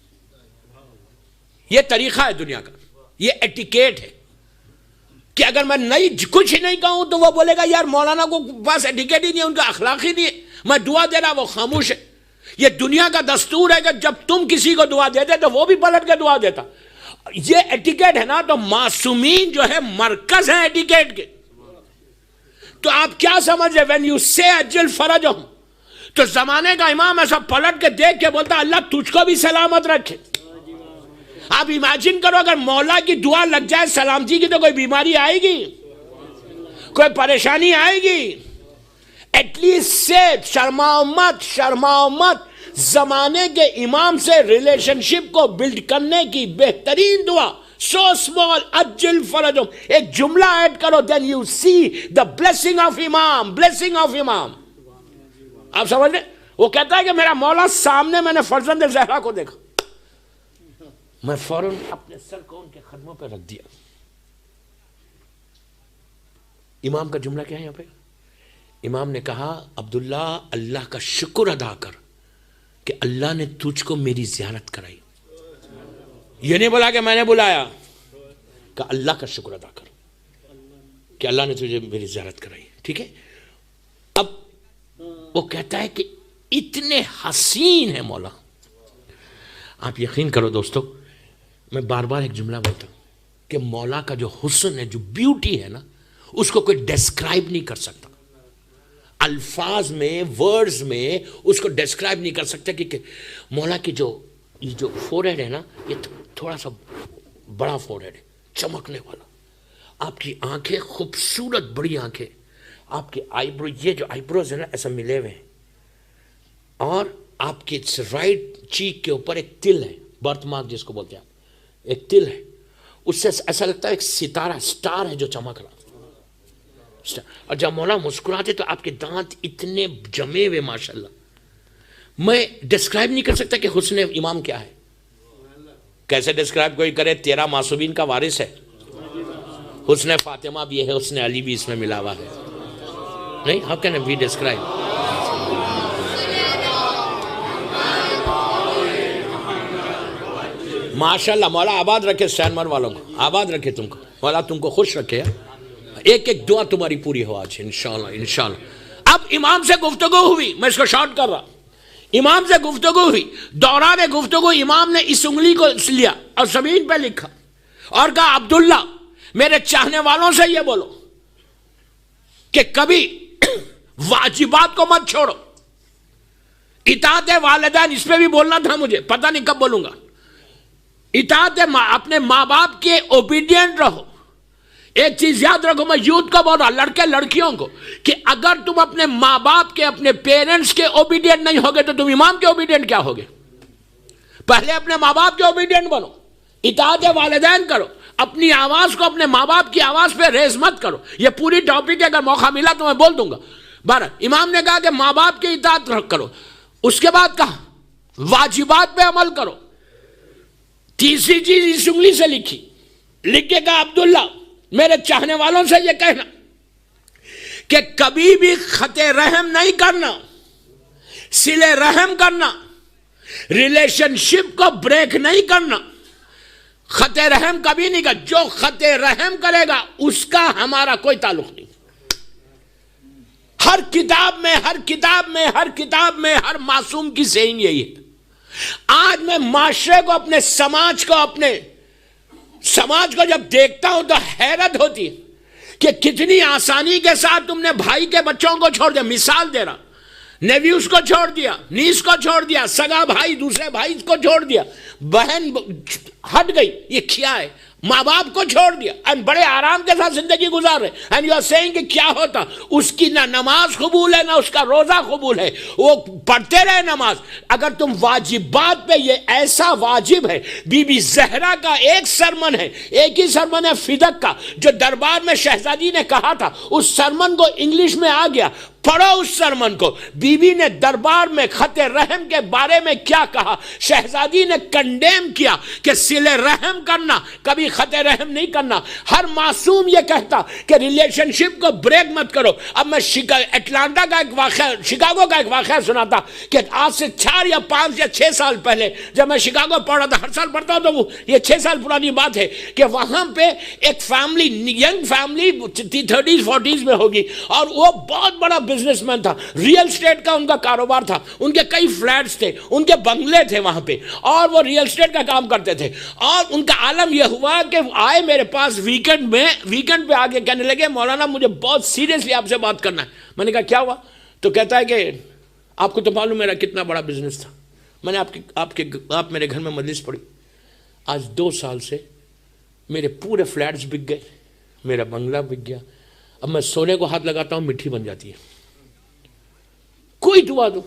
یہ طریقہ ہے دنیا کا, یہ ایٹیکیٹ ہے کہ اگر میں کچھ نہیں کہوں تو وہ بولے گا یار مولانا کو پاس ایٹیکیٹ ہی نہیں ہے, ان کا اخلاق ہی نہیں ہے, میں دعا دے رہا وہ خاموش ہے. یہ دنیا کا دستور ہے کہ جب تم کسی کو دعا دیتے تو وہ بھی پلٹ کے دعا دیتا. یہ ایٹیکیٹ ہے نا, تو معصومین جو ہے مرکز ہیں ایٹیکیٹ کے. تو آپ کیا سمجھے وین یو سے اجل فرجہم, تو زمانے کا امام ایسا پلٹ کے دیکھ کے بولتا اللہ تجھ کو بھی سلامت رکھے. آپ امیجن کرو اگر مولا کی دعا لگ جائے سلامتی کی, تو کوئی بیماری آئے گی, کوئی پریشانی آئے گی؟ ایٹ لیسٹ سے شرماؤ مت. زمانے کے امام سے ریلیشن شپ کو بلڈ کرنے کی بہترین دعا سو اسمال اجل فرجہم. ایک جملہ ایڈ کرو, then you see the blessing of امام, بلیسنگ آف امام. آپ سمجھ لیں, وہ کہتا ہے کہ میرا مولا سامنے, میں نے فرزند زہرا کو دیکھا, میں فوراً اپنے سر کو ان کے قدموں پہ رکھ دیا. امام کا جملہ کیا ہے یہاں پہ؟ امام نے کہا عبداللہ اللہ کا شکر ادا کر کہ اللہ نے تجھ کو میری زیارت کرائی. یہ نہیں بولا کہ میں نے بلایا, کہ اللہ کا شکر ادا کر کہ اللہ نے تجھے میری زیارت کرائی. ٹھیک ہے, اب وہ کہتا ہے کہ اتنے حسین ہے مولا. آپ یقین کرو دوستو, میں بار بار ایک جملہ بولتا ہوں کہ مولا کا جو حسن ہے, جو بیوٹی ہے نا, اس کو کوئی ڈسکرائب نہیں کر سکتا. الفاظ میں, ورڈز میں اس کو ڈسکرائب نہیں کر سکتا. کہ مولا کی یہ جو فور ہیڈ ہے نا, یہ تھوڑا سا بڑا فور ہیڈ ہے, چمکنے والا. آپ کی آنکھیں خوبصورت بڑی آنکھیں, آپ کے آئی برو, یہ جو آئی بروز ہے نا ایسا ملے ہوئے ہیں, اور آپ کے رائٹ چیک کے اوپر ایک تل ہے, برتھ مارک جس کو بولتے ہیں آپ, ایک تل ہے, اس سے ایسا لگتا ہے ایک ستارہ, سٹار ہے جو چمک رہا. اور جب مولا مسکراتے تو آپ کے دانت اتنے جمے ہوئے ماشاءاللہ. میں ڈسکرائب نہیں کر سکتا کہ حسن امام کیا ہے. کیسے ڈسکرائب کوئی کرے, 13 معصومین کا وارث ہے. حسن فاطمہ بھی ہے, حسن علی بھی اس میں ملا ہوا ہے. نہیں, how can we describe? ماشاءاللہ مولا آباد رکھے سینمر والوں کو, آباد رکھے تم کو, مولا تم کو خوش رکھے. ایک ایک دعا تمہاری پوری ہو آج انشاءاللہ, انشاءاللہ. اب امام سے گفتگو ہوئی, میں اس کو شارٹ کر رہا. امام سے گفتگو ہوئی, دوران گفتگو امام نے اس انگلی کو لیا اور زمین پہ لکھا اور کہا عبداللہ میرے چاہنے والوں سے یہ بولو کہ کبھی واجبات کو مت چھوڑو. اطاعت والدین, اس پہ بھی بولنا تھا مجھے, پتہ نہیں کب بولوں گا. اطاعت اپنے ماں باپ کے اوبیڈینٹ رہو, ایک چیز یاد رکھو، میں یوتھ کو بول رہا، لڑکے لڑکیوں کو، کہ اگر تم اپنے ماں باپ کے، اپنے پیرنٹس کے اوبیڈینٹ نہیں ہوگے تو تم امام کے اوبیڈینٹ کیا ہوگے؟ پہلے اپنے ماں باپ کے اوبیڈینٹ بنو، اطاعت والدین کرو، اپنی آواز کو اپنے ماں باپ کی آواز پہ ریز مت کرو. یہ پوری ٹاپک ہے، اگر موقع ملا تو میں بول دوں گا. بہرحال امام نے کہا کہ ماں باپ کی اطاعت کرو. اس کے بعد کہا واجبات پہ عمل کرو. تیسری چیز اس انگلی سے لکھی، لکھ کے کہا عبداللہ میرے چاہنے والوں سے یہ کہنا کہ کبھی بھی خط رحم نہیں کرنا، صلہ رحم کرنا، ریلیشن شپ کو بریک نہیں کرنا. خط رحم کبھی نہیں کر، جو خط رحم کرے گا اس کا ہمارا کوئی تعلق نہیں. ہر کتاب میں ہر معصوم کی سین یہی ہے. آج میں معاشرے کو، اپنے سماج کو جب دیکھتا ہوں تو حیرت ہوتی ہے کہ کتنی آسانی کے ساتھ تم نے بھائی کے بچوں کو چھوڑ دیا. مثال دے رہا، نیویوز کو چھوڑ دیا، نیس کو چھوڑ دیا، سگا بھائی دوسرے بھائی کو چھوڑ دیا، بہن ہٹ گئی. یہ کیا ہے؟ ماں باپ کو چھوڑ دیا اور بڑے آرام کے ساتھ زندگی گزار رہے. اینڈ یو آر سیئنگ کہ کیا ہوتا؟ اس کی نہ نماز قبول ہے، نہ اس کا روزہ قبول ہے. وہ پڑھتے رہے نماز. اگر تم واجبات پہ، یہ ایسا واجب ہے. بی بی زہرا کا ایک سرمن ہے، ایک ہی سرمن ہے فدق کا، جو دربار میں شہزادی نے کہا تھا. اس سرمن کو انگلش میں آ گیا، پڑھو اس سرمن کو. بی بی نے دربار میں خط رحم کے بارے میں کیا کہا؟ شہزادی نے کنڈیم کیا کہ صلہ رحم کرنا، کبھی خط رحم نہیں کرنا. ہر معصوم یہ کہتا کہ ریلیشن شپ کو بریک مت کرو. اب میں اٹلانٹا کا ایک واقعہ، شکاگو کا ایک واقعہ سناتا کہ آج سے 4 یا 5 یا 6 سال پہلے جب میں شکاگو پڑھ رہا تھا، ہر سال پڑھتا ہوں تو یہ 6 سال پرانی بات ہے کہ وہاں پہ ایک family, young family 30s 40s میں ہوگی، اور وہ بہت بڑا بزنس مین تھا. ریئل اسٹیٹ کا ان کا کاروبار تھا، ان کے کئی فلیٹس تھے، ان کے بنگلے تھے وہاں پہ، اور وہ ریئل اسٹیٹ کا کام کرتے تھے. اور ان کا عالم یہ ہوا کہ آئے میرے پاس ویکنڈ پہ آگے کہنے لگے مولانا مجھے بہت سیریسلی آپ سے بات کرنا ہے. میں نے کہا کیا ہوا؟ تو کہتا ہے کہ آپ کو تو معلوم میرا کتنا بڑا بزنس تھا. میں نے آپ میرے گھر میں مجلس پڑھی. آج 2 سال سے میرے پورے فلیٹس بک گئے، میرا بنگلہ بک گیا. اب میں سونے کو ہاتھ لگاتا ہوں مٹی بن جاتی ہے. کوئی دعا دو،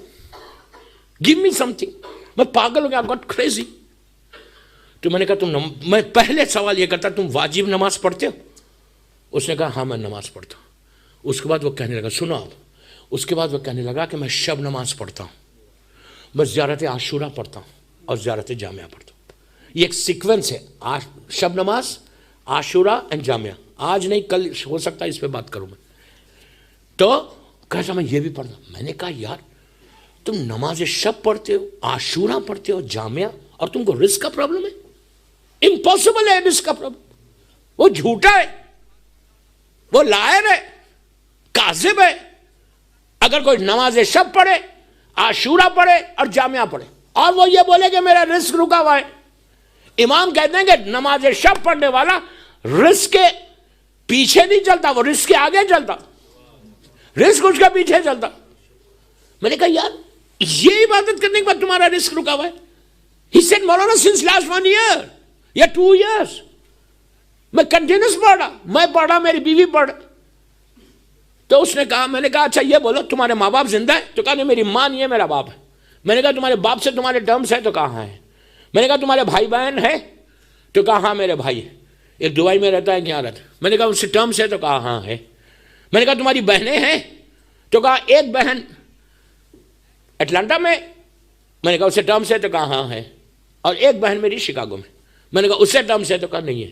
گیو می سم تھنگ. میں پاگل ہو گیا، گاٹ کریزی. تو میں نے کہا میں پہلے سوال یہ کرتا تم واجب نماز پڑھتے ہو؟ اس نے کہا ہاں میں نماز پڑھتا ہوں. اس کے بعد وہ کہنے لگا سنو آپ، اس کے بعد وہ کہنے لگا کہ میں شب نماز پڑھتا ہوں، میں زیارت عاشورہ پڑھتا ہوں اور زیارت جامعہ پڑھتا ہوں. یہ ایک سیکوینس ہے، شب نماز، عاشورہ اینڈ جامعہ. آج نہیں کل ہو سکتا ہے اس پہ بات کروں میں. تو کہتا میں یہ بھی پڑھتا. میں نے کہا یار تم نماز شب پڑھتے ہو، عاشورہ پڑھتے ہو، جامعہ، اور تم کو رزق کا پرابلم ہے؟ امپاسبل ہے رزق کا پرابلم. وہ جھوٹا ہے، وہ لائر ہے، کاذب ہے. اگر کوئی نماز شب پڑھے، عاشورہ پڑھے اور جامعہ پڑھے اور وہ یہ بولے کہ میرا رزق رکا ہوا ہے، امام کہتے ہیں کہ نماز شب پڑھنے والا رزق کے پیچھے نہیں چلتا، وہ رزق کے آگے چلتا، رزق اس کے پیچھے چلتا. میں نے کہا یار یہ عبادت کرنے کے بعد تمہارا رزق رکا ہوا ہے. He said Maulana since last 1 year یا 2 years میں کنٹینیوس پڑھ رہا، میں پڑھ رہا، میری بیوی پڑھ. تو اس نے کہا، میں نے کہا اچھا یہ بولو تمہارے ماں باپ زندہ ہے؟ تو کہا نہیں میری ماں نہیں ہے، میرا باپ ہے. میں نے کہا تمہارے باپ سے تمہارے ٹرمز ہے؟ تو کہا ہاں ہے. میں نے کہا تمہارے بھائی بہن ہے؟ تو کہا ہاں میرے بھائی ہے، ایک دبئی میں رہتا ہے، کیا رہتا ہے. میں نے کہا اس سے ٹرمز ہے؟ تو کہا ہاں ہے. میں نے کہا تمہاری بہنیں ہیں؟ تو کہا ایک بہن اٹلانٹا میں. میں نے کہا اس سے ٹرمز ہے؟ تو کہا ہاں ہے. اور ایک بہن میری شکاگو میں. میں نے کہا اس سے ٹرمز ہے؟ تو کہا نہیں ہے.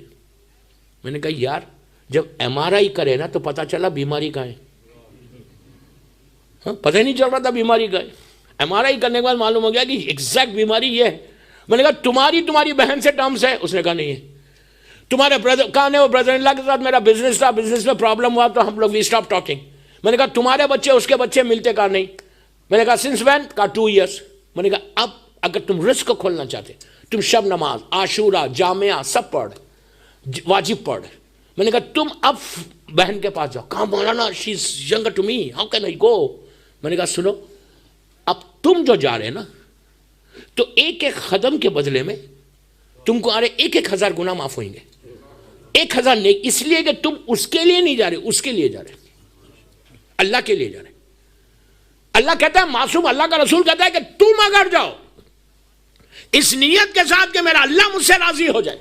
میں نے کہا یار جب MRI کرے نا تو پتہ چلا بیماری کا ہے. پتہ ہی نہیں چل رہا تھا بیماری کا ہے. MRI کرنے کے بعد معلوم ہو گیا کہ ایگزیکٹ بیماری یہ ہے. میں نے کہا تمہاری بہن سے ٹرمز ہے؟ اس نے کہا نہیں ہے. تمہارے برادر کہاں ہے؟ وہ برادر ان لا کے ساتھ میرا بزنس تھا، بزنس میں پرابلم ہوا تو ہم لوگ وی اسٹاپ ٹاکنگ. میں نے کہا تمہارے بچے اس کے بچے ملتے؟ کہا نہیں. میں نے کہا سنس وین؟ کہا 2 years. میں نے کہا اب اگر تم رزق کو کھولنا چاہتے تم شب نماز، عاشورہ، جامعہ سب پڑھ، واجب پڑھ. میں نے کہا تم اب بہن کے پاس جاؤ. کہاں مولانا she is younger to me, how can I go? میں نے کہا سنو اب تم جو جا رہے نا تو ایک قدم کے بدلے میں تم کو 1,000 گناہ معاف ہوئیں گے. 1000 نیک، اس لیے کہ تم اس کے لیے نہیں جا رہے، اس کے لیے جا رہے، اللہ کے لیے جا رہے. اللہ کہتا ہے، معصوم اللہ کا رسول کہتا ہے کہ تم اگر جاؤ اس نیت کے ساتھ کہ میرا اللہ مجھ سے راضی ہو جائے،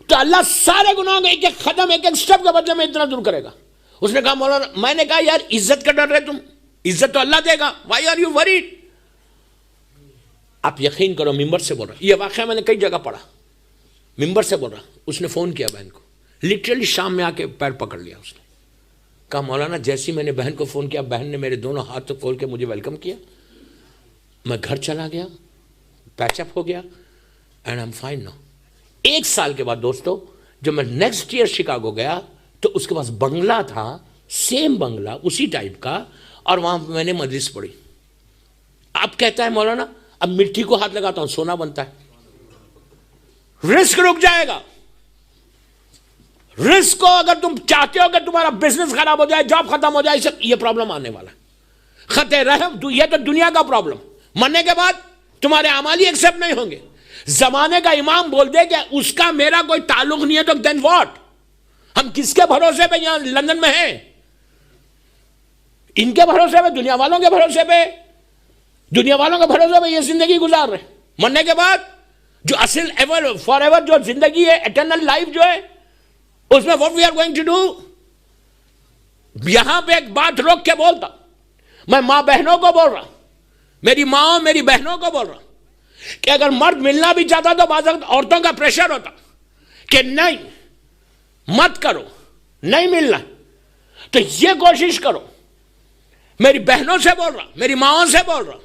تو اللہ سارے گناہوں کا ایک ایک قدم، ایک ایک سٹیپ کے بدلے میں اتنا دور کرے گا. اس نے کہا مولانا، میں نے کہا یار عزت کا ڈر رہے تم، عزت تو اللہ دے گا، وائی آر یو وریڈ؟ آپ یقین کرو، ممبر سے بول رہا، یہ واقعہ میں نے کئی جگہ پڑھا، ممبر سے بول رہا. اس نے فون کیا بہن کو، لٹرلی شام میں آ کے پیر پکڑ لیا. اس نے کہا مولانا جیسے میں نے بہن کو فون کیا، بہن نے میرے دونوں ہاتھ تو کھول کے مجھے ویلکم کیا، میں گھر چلا گیا، پیچ اپ ہو گیا، and I am fine now. 1 سال کے بعد دوستو، جب میں نیکسٹ ایئر شکاگو گیا تو اس کے پاس بنگلہ تھا، سیم بنگلہ اسی ٹائپ کا، اور وہاں میں نے مجلس پڑھی. اب کہتا ہے مولانا اب مٹی کو ہاتھ لگاتا ہوں سونا بنتا ہے. رسک رک جائے گا. رسک کو اگر تم چاہتے ہو کہ تمہارا بزنس خراب ہو جائے، جاب ختم ہو جائے، یہ پرابلم آنے والا ہے. خط رحم، یہ تو دنیا کا پرابلم، مرنے کے بعد تمہارے اعمال ہی ایکسپٹ نہیں ہوں گے. زمانے کا امام بول دے کہ اس کا میرا کوئی تعلق نہیں ہے، تو دین واٹ؟ ہم کس کے بھروسے پہ یہاں لندن میں ہیں؟ ان کے بھروسے پہ، دنیا والوں کے بھروسے پہ، دنیا والوں کے بھروسے پہ یہ زندگی گزار رہے. مرنے کے بعد جو اصل ایور فار ایور جو زندگی ہے، ایٹرنل لائف جو ہے، اس میں what we are going to do. یہاں پہ ایک بات روک کے بولتا، میں ماں بہنوں کو بول رہا، میری ماں میری بہنوں کو بول رہا کہ اگر مرد ملنا بھی چاہتا تو بعض وقت عورتوں کا پریشر ہوتا کہ نہیں مت کرو، نہیں ملنا، تو یہ کوشش کرو. میری بہنوں سے بول رہا، میری ماں سے بول رہا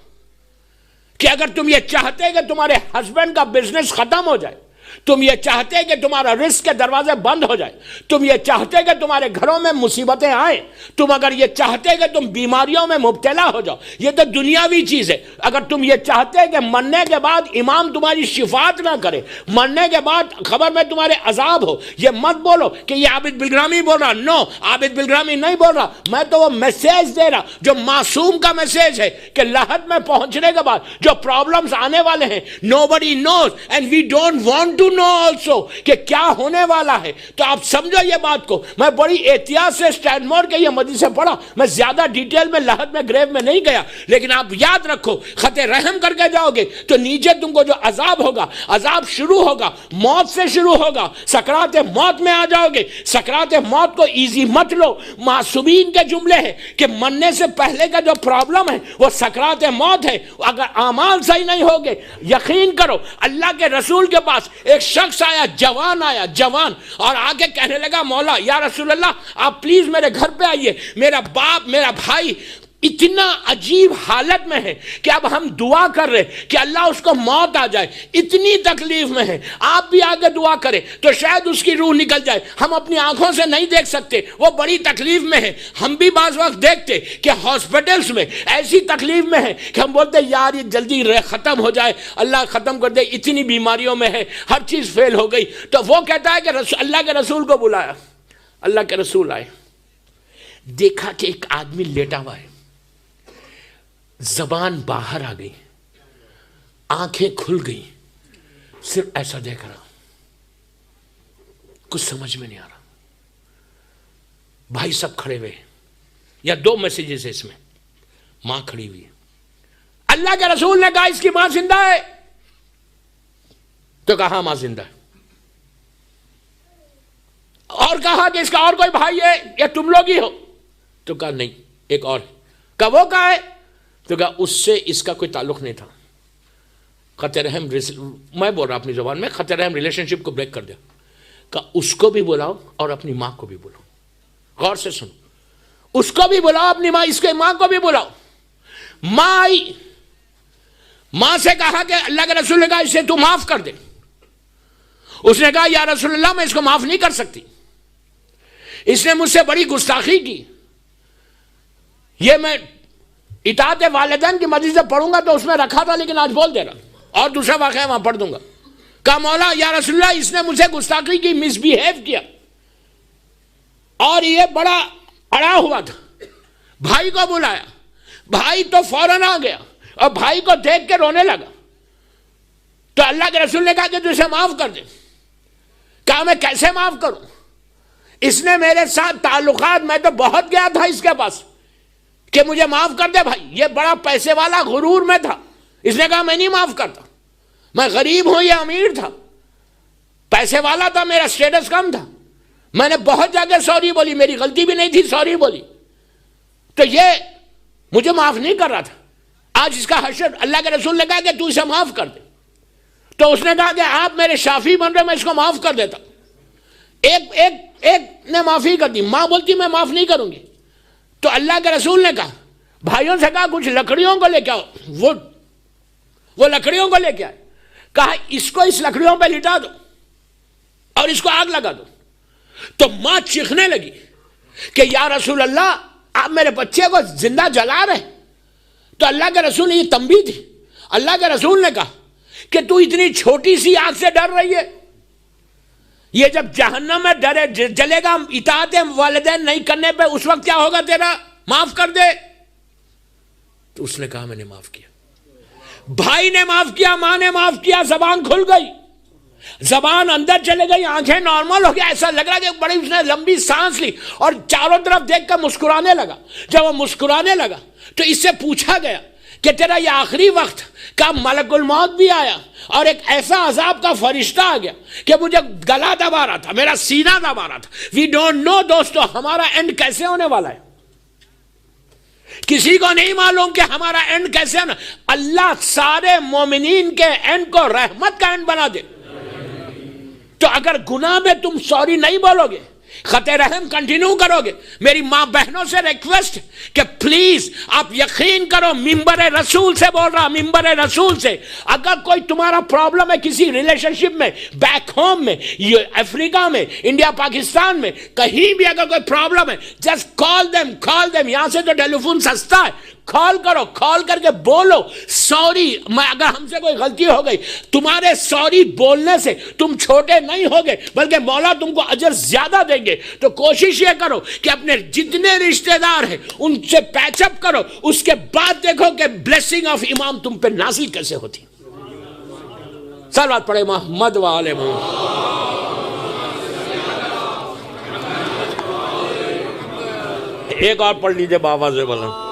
کہ اگر تم یہ چاہتے کہ تمہارے ہسبینڈ کا بزنس ختم ہو جائے، تم یہ چاہتے کہ تمہارا رزق کے دروازے بند ہو جائے، تم یہ چاہتے کہ تمہارے گھروں میں مصیبتیں آئیں، تم اگر یہ چاہتے کہ تم بیماریوں میں مبتلا ہو جاؤ، یہ تو دنیاوی چیز ہے. اگر تم یہ چاہتے کہ مرنے کے بعد امام تمہاری شفاعت نہ کرے، مرنے کے بعد خبر میں تمہارے عذاب ہو، یہ مت بولو کہ یہ عابد بلگرامی بول رہا. نو، عابد بلگرامی نہیں بول رہا، میں تو وہ میسیج دے رہا جو معصوم کا میسیج ہے کہ لحد میں پہنچنے کے بعد جو پرابلمز آنے والے ہیں، nobody knows and we don't want to know also کہ کیا ہونے والا ہے. تو آپ سمجھو یہ بات کو. میں بڑی احتیاط سے اسٹینمور کے یہ مجلس سے پڑھا، میں زیادہ ڈیٹیل میں لحد میں گریو میں نہیں گیا، لیکن آپ یاد رکھو خط رحم کر کے جاؤ گے تو نیچے تم کو جو عذاب ہوگا، عذاب شروع ہوگا موت سے شروع ہوگا. سکرات موت میں آ جاؤ گے. سکرات موت کو ایزی مت لو. معصومین کے جملے ہیں کہ مرنے سے پہلے کا جو پرابلم ہے وہ سکرات موت ہے. اگر اعمال صحیح نہیں ہوگے، یقین کرو اللہ کے رسول کے پاس ایک شخص آیا، جوان، اور آگے کہنے لگا مولا یا رسول اللہ آپ پلیز میرے گھر پہ آئیے، میرا باپ میرا بھائی اتنا عجیب حالت میں ہے کہ اب ہم دعا کر رہے کہ اللہ اس کو موت آ جائے، اتنی تکلیف میں ہے. آپ بھی آگے دعا کریں تو شاید اس کی روح نکل جائے. ہم اپنی آنکھوں سے نہیں دیکھ سکتے، وہ بڑی تکلیف میں ہے. ہم بھی بعض وقت دیکھتے کہ ہاسپٹلز میں ایسی تکلیف میں ہے کہ ہم بولتے یار یہ جلدی ختم ہو جائے، اللہ ختم کر دے، اتنی بیماریوں میں ہے، ہر چیز فیل ہو گئی. تو وہ کہتا ہے کہ اللہ کے رسول کو بلایا. اللہ کے رسول آئے، دیکھا کہ ایک آدمی لیٹا ہوا ہے، زبان باہر آ گئی، آنکھیں کھل گئی، صرف ایسا دیکھ رہا، کچھ سمجھ میں نہیں آ رہا. بھائی سب کھڑے ہوئے، یا 2 میسیجز ہے اس میں. ماں کھڑی ہوئی ہے. اللہ کے رسول نے کہا اس کی ماں زندہ ہے؟ تو کہا ماں زندہ ہے. اور کہا کہ اس کا اور کوئی بھائی ہے یا تم لوگ ہی ہو؟ تو کہا نہیں، ایک اور. کہا وہ کہا ہے؟ تو کہا اس سے اس کا کوئی تعلق نہیں تھا. خط رحم، میں بول رہا اپنی زبان میں، خط رحم ریلیشن شپ کو بریک کر دیا. کہا اس کو بھی بلاؤ اور اپنی ماں کو بھی بلاؤ. غور سے سنو، اس کو بھی بلاؤ، اپنی ماں، اس کے ماں کو بھی بلاؤ. ماں آئی، ماں سے کہا کہ اللہ کے رسول نے کہا اسے تو معاف کر دے. اس نے کہا یا رسول اللہ میں اس کو معاف نہیں کر سکتی، اس نے مجھ سے بڑی گستاخی کی. یہ میں اطاعت والدین کی مجلس سے پڑھوں گا تو اس میں رکھا تھا لیکن آج بول دے رہا، اور دوسرا واقعہ وہاں پڑھ دوں گا. کہا مولا یا رسول اللہ اس نے مجھ سے گستاخی کی، مس بیہیو کیا، اور یہ بڑا اڑا ہوا تھا. بھائی کو بلایا، بھائی تو فوراً آ گیا اور بھائی کو دیکھ کے رونے لگا. تو اللہ کے رسول نے کہا کہ تو اسے معاف کر دے. کہا میں کیسے معاف کروں؟ اس نے میرے ساتھ تعلقات، میں تو بہت گیا تھا اس کے پاس کہ مجھے معاف کر دے بھائی، یہ بڑا پیسے والا غرور میں تھا، اس نے کہا میں نہیں معاف کرتا، میں غریب ہوں، یہ امیر تھا، پیسے والا تھا، میرا سٹیٹس کم تھا، میں نے بہت جگہ سوری بولی، میری غلطی بھی نہیں تھی، سوری بولی، تو یہ مجھے معاف نہیں کر رہا تھا۔ آج اس کا حشر، اللہ کے رسول نے کہا کہ تو اسے معاف کر دے، تو اس نے کہا کہ آپ میرے شافی بن رہے، میں اس کو معاف کر دیتا۔ ایک نے معافی کر دی، ماں بولتی میں معاف نہیں کروں گی، تو اللہ کے رسول نے کہا، بھائیوں سے کہا کچھ لکڑیوں کو لے کے آؤ، وہ لکڑیوں کو لے کے آئے، کہا اس کو اس لکڑیوں پہ لٹا دو اور اس کو آگ لگا دو۔ تو ماں چیخنے لگی کہ یا رسول اللہ آپ میرے بچے کو زندہ جلا رہے۔ تو اللہ کے رسول نے یہ تنبیہ تھی، اللہ کے رسول نے کہا کہ تو اتنی چھوٹی سی آگ سے ڈر رہی ہے، یہ جب جہنم میں ڈرے جلے گا اطاعت والدین نہیں کرنے پہ، اس وقت کیا ہوگا تیرا؟ معاف کر دے۔ تو اس نے کہا میں نے معاف کیا، بھائی نے معاف کیا، ماں نے معاف کیا، زبان کھل گئی، زبان اندر چلے گئی، آنکھیں نارمل ہو گیا، ایسا لگ رہا کہ بڑی اس نے لمبی سانس لی اور چاروں طرف دیکھ کر مسکرانے لگا۔ جب وہ مسکرانے لگا تو اس سے پوچھا گیا کہ تیرا یہ آخری وقت کا ملک الموت بھی آیا اور ایک ایسا عذاب کا فرشتہ آ گیا کہ مجھے گلا دبا رہا تھا، میرا سینہ دبا رہا تھا۔ وی ڈونٹ نو دوستو ہمارا اینڈ کیسے ہونے والا ہے، کسی کو نہیں معلوم کہ ہمارا اینڈ کیسے ہونا۔ اللہ سارے مومنین کے اینڈ کو رحمت کا اینڈ بنا دے۔ تو اگر گناہ میں تم سوری نہیں بولو گے، خط رحم کنٹینیو کرو گے، میری ماں بہنوں سے ریکویسٹ کہ پلیز آپ یقین کرو، ممبر رسول سے بول رہا، ممبر رسول سے، اگر کوئی تمہارا پرابلم ہے کسی ریلیشن شپ میں، بیک ہوم میں، افریقہ میں، انڈیا پاکستان میں، کہیں بھی اگر کوئی پرابلم ہے، جسٹ کال دیم، یہاں سے تو ٹیلی فون سستا ہے، کال کرو، کال کر کے بولو سوری، اگر ہم سے کوئی غلطی ہو گئی، تمہارے سوری بولنے سے تم چھوٹے نہیں ہوگے بلکہ مولا تم کو اجر زیادہ دیں گے۔ تو کوشش یہ کرو کہ اپنے جتنے رشتہ دار ہیں ان سے پیچ اپ کرو، اس کے بعد دیکھو کہ بلیسنگ آف امام تم پہ نازل کیسے ہوتی۔ صلوات پڑھے محمد و آل محمد۔ ایک اور پڑھ لیجئے بابا سے بولا۔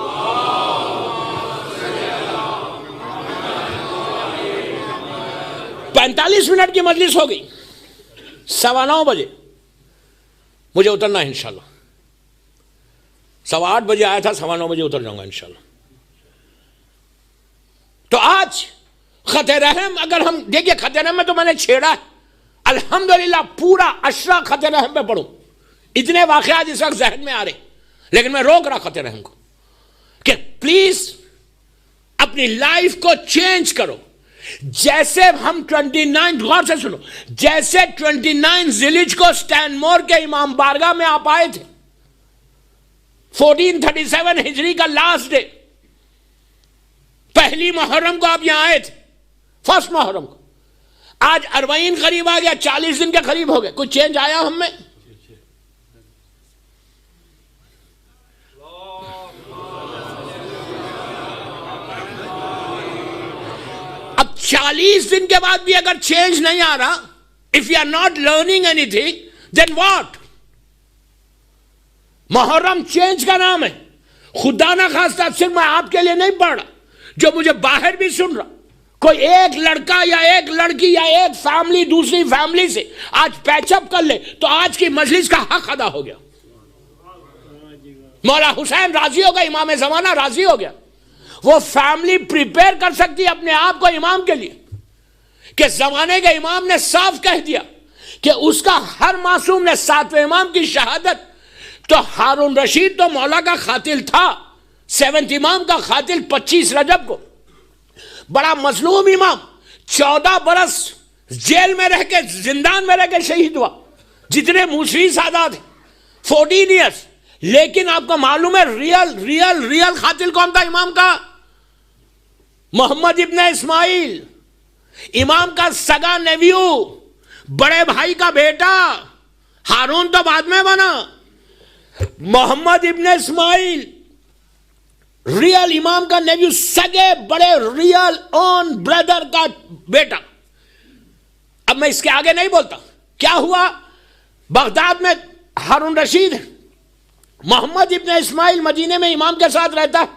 45 منٹ کی مجلس ہو گئی، 9:15 بجے مجھے اترنا ہے انشاءاللہ، 8:15 بجے آیا تھا، 9:15 بجے اتر جاؤں گا انشاءاللہ۔ تو آج خط رحم، اگر ہم دیکھیں خط رحم میں تو میں نے چھیڑا ہے، الحمدللہ پورا اشرا خط رحم پہ پڑھوں، اتنے واقعات اس وقت ذہن میں آ رہے، لیکن میں روک رہا خط رحم کو کہ پلیز اپنی لائف کو چینج کرو۔ جیسے ہم 29 غور سے سنو، جیسے 29 ذیلحج کو سٹین مور کے امام بارگاہ میں آپ آئے تھے، 1437 ہجری کا لاسٹ ڈے، پہلی محرم کو آپ یہاں آئے تھے، فرسٹ محرم کو، آج 40 قریب آ گیا، 40 دن کے قریب ہو گئے، کچھ چینج آیا ہم میں؟ اب 40 دن کے بعد بھی اگر چینج نہیں آ رہا، if you are not learning anything, then what؟ Muharram change کا نام ہے، خدا نہ خواستہ صرف میں آپ کے لیے نہیں پڑھ رہا، جو مجھے باہر بھی سن رہا، کوئی ایک لڑکا یا ایک لڑکی یا ایک فیملی دوسری فیملی سے آج پیچ اپ کر لے تو آج کی مجلس کا حق ادا ہو گیا۔ مولا حسین راضی ہو گیا، امام زمانہ راضی ہو گیا، وہ فیملی پریپیئر کر سکتی ہے اپنے آپ کو امام کے لیے، کہ زمانے کے امام نے صاف کہہ دیا کہ اس کا ہر معصوم نے 7ویں امام کی شہادت، تو ہارون رشید تو مولا کا قاتل تھا، 7th امام کا قاتل 25 رجب کو، بڑا مظلوم امام 14 برس جیل میں رہ کے، زندان میں رہ کے شہید ہوا، جتنے موسوی سادات ہیں 14 ایئرس، لیکن آپ کو معلوم ہے ریل قاتل کون تھا امام کا؟ محمد ابن اسماعیل، امام کا سگا نیویو، بڑے بھائی کا بیٹا، ہارون تو بعد میں بنا، محمد ابن اسماعیل ریل امام کا نیویو، سگے بڑے ریل اون بردر کا بیٹا۔ اب میں اس کے آگے نہیں بولتا، کیا ہوا؟ بغداد میں ہارون رشید، محمد ابن اسماعیل مدینے میں امام کے ساتھ رہتا ہے.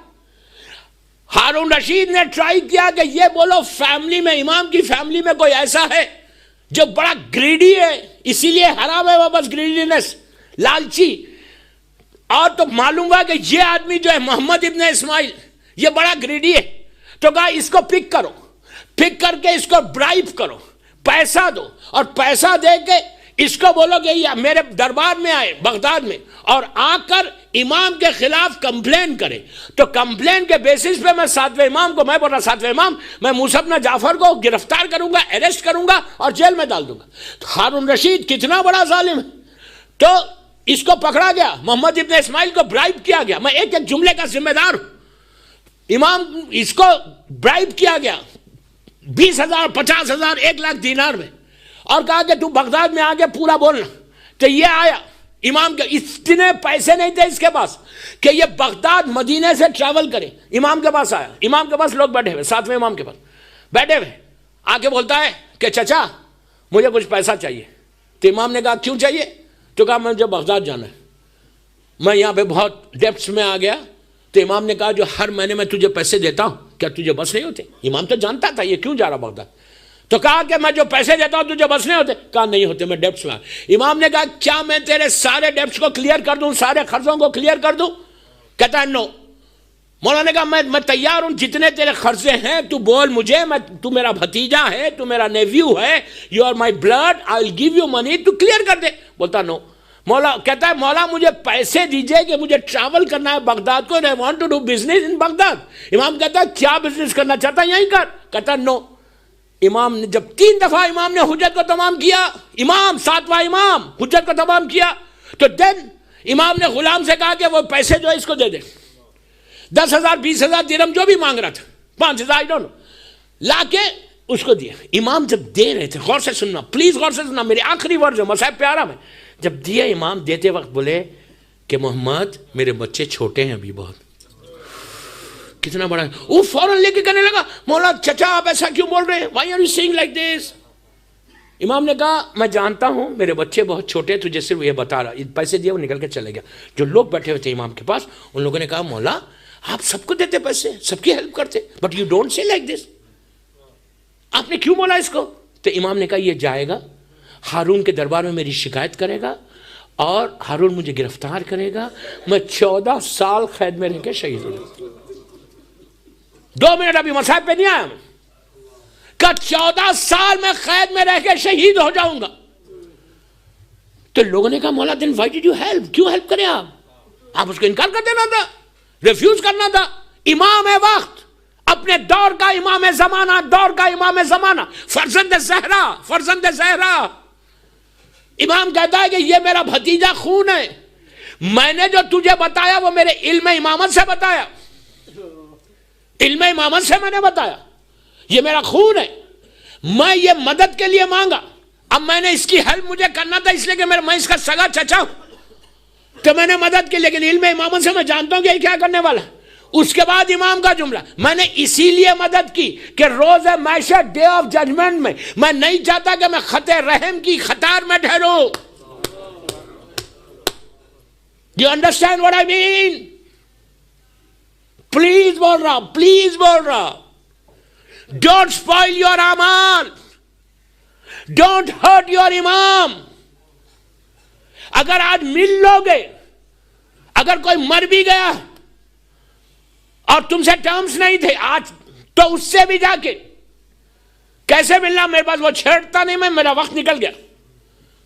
ہارون رشید نے ٹرائی کیا کہ یہ بولو فیملی میں، امام کی فیملی میں کوئی ایسا ہے جو بڑا گریڈی ہے، اسی لیے حرام ہے وہ بس گریڈینس، لالچی. اور تو معلوم ہوا کہ یہ آدمی جو ہے محمد ابن اسماعیل یہ بڑا گریڈی ہے. تو کہا اس کو پک کرو، پک کر کے اس کو برائب کرو، پیسہ دو، اور پیسہ دے کے اس کو بولو کہ یہ میرے دربار میں آئے بغداد میں اور آ کر امام کے خلاف کمپلین کرے. تو کمپلین کے بیسس پہ میں ساتویں امام کو، میں بول رہا ساتویں امام، میں موسیٰ بن جعفر کو گرفتار کروں گا، اریسٹ کروں گا اور جیل میں ڈال دوں گا. ہارون رشید کتنا بڑا ظالم ہے. تو اس کو پکڑا گیا، محمد ابن اسماعیل کو برائب کیا گیا. میں ایک ایک جملے کا ذمہ دار ہوں. امام اس کو برائب کیا گیا 20,000 50,000 1,00,000 دینار میں، اور کہا کہ تو بغداد میں آگے پورا بولنا. تو یہ آیا امام کے، اتنے پیسے نہیں تھے اس کے پاس کہ یہ بغداد مدینے سے ٹریول کرے. امام کے پاس آیا، امام کے پاس لوگ بیٹھے ہوئے، ساتویں امام کے پاس بیٹھے ہوئے، آ کے بولتا ہے کہ چچا مجھے کچھ پیسہ چاہیے. تو امام نے کہا کیوں چاہیے؟ تو کہا مجھے بغداد جانا ہے، میں یہاں پہ بہت ڈیپٹس میں آ گیا. تو امام نے کہا جو ہر مہینے میں تجھے پیسے دیتا ہوں کیا تجھے بس نہیں ہوتے؟ امام تو جانتا تھا یہ کیوں جا رہا بغداد. تو کہا کہ میں جو پیسے دیتا ہوں تجھے بس نہیں ہوتے؟ کہا نہیں ہوتے، میں ڈیپٹس میں. امام نے کہا کیا میں تیرے سارے ڈیپٹس کو کلیئر کر دوں، سارے قرضوں کو کلیئر کر دوں؟ کہتا ہے نو. مولانا نے کہا میں تیار ہوں، جتنے تیرے قرضے ہیں تو بول مجھے، تو میرا بھتیجا ہے، تو میرا نیویو ہے، you are my blood, I will give you money, تو کلیئر کر دے. بولتا نو. مولا کہتا ہے مولا مجھے پیسے دیجئے کہ مجھے ٹریول کرنا ہے بغداد کو، I want to do business in Baghdad. امام کہتا ہے کیا بزنس کرنا چاہتا ہے یہیں کر. کہتا ہے نو. امام نے جب 3 دفعہ امام نے حجت کو تمام کیا، امام ساتواں امام حجت کو تمام کیا، تو دن امام نے غلام سے کہا کہ وہ پیسے جو ہے اس کو دے دے، 10,000 20,000 درہم جو بھی مانگ رہا تھا، 5,000 I don't know، لا کے اس کو دیا. امام جب دے رہے تھے، غور سے سننا پلیز، غور سے سننا، میری آخری ورڈ ہے مصاحب پیارا میں. جب دیا امام دیتے وقت بولے کہ محمد میرے بچے چھوٹے ہیں ابھی بہت. کتنا بڑا ہے. وہ فوراً لے کے کہنے لگا مولا چچا آپ ایسا کیوں بول رہے ہیں؟ Why are you saying like this؟ امام نے کہا میں جانتا ہوں میرے بچے بہت چھوٹے، تجھے صرف یہ بتا رہا. پیسے دیا، وہ نکل کے چلے گیا. جو لوگ بیٹھے ہوئے تھے امام کے پاس ان لوگوں نے کہا مولا آپ سب کو دیتے پیسے، سب کی ہیلپ کرتے، but you don't say like this, آپ نے کیوں بولا اس کو؟ تو امام نے کہا یہ جائے گا ہارون کے دربار میں میری شکایت کرے گا اور ہارون مجھے گرفتار کرے گا، میں 14 سال قید میں رہ کے شہید ہو جاؤں. 2 منٹ ابھی مصاحب پہ نہیں آیا میں، کہ 14 سال میں قید میں رہ کے شہید ہو جاؤں گا. تو لوگوں نے کہا مولا دن وائی ڈڈ یو ہیلپ، کیوں ہیلپ کرے آپ اس کو انکار کر دینا تھا، ریفیوز کرنا تھا. امام وقت، اپنے دور کا امام زمانہ، دور کا امام زمانہ، فرزند زہرا، فرزند زہرا. امام کہتا ہے کہ یہ میرا بھتیجا خون ہے، میں نے جو تجھے بتایا وہ میرے علم امامت سے بتایا، علم امامت سے میں نے بتایا، یہ میرا خون ہے، میں یہ مدد کے لیے مانگا. اب میں نے اس کی ہیلپ مجھے کرنا تھا اس لیے کہ میں اس کا سگا چچا ہوں، تو میں نے مدد کی، لیکن علم امامت سے میں جانتا ہوں کہ یہ کیا کرنے والا ہے. اس کے بعد امام کا جملہ، میں نے اسی لیے مدد کی کہ روز معاشر ڈے آف ججمنٹ میں نہیں چاہتا کہ میں خط رحم کی قطار میں ٹھہروں. Do you understand what I mean؟ Please بول رہا، پلیز بول رہا، ڈونٹ اسپوائل یور اعمال، ڈونٹ ہرٹ یور امام. اگر آج مل لو گے، اگر کوئی مر بھی گیا اور تم سے ٹرمز نہیں تھے آج، تو اس سے بھی جا کے کیسے ملنا؟ میرے پاس وہ چھیڑتا نہیں، میرا وقت نکل گیا.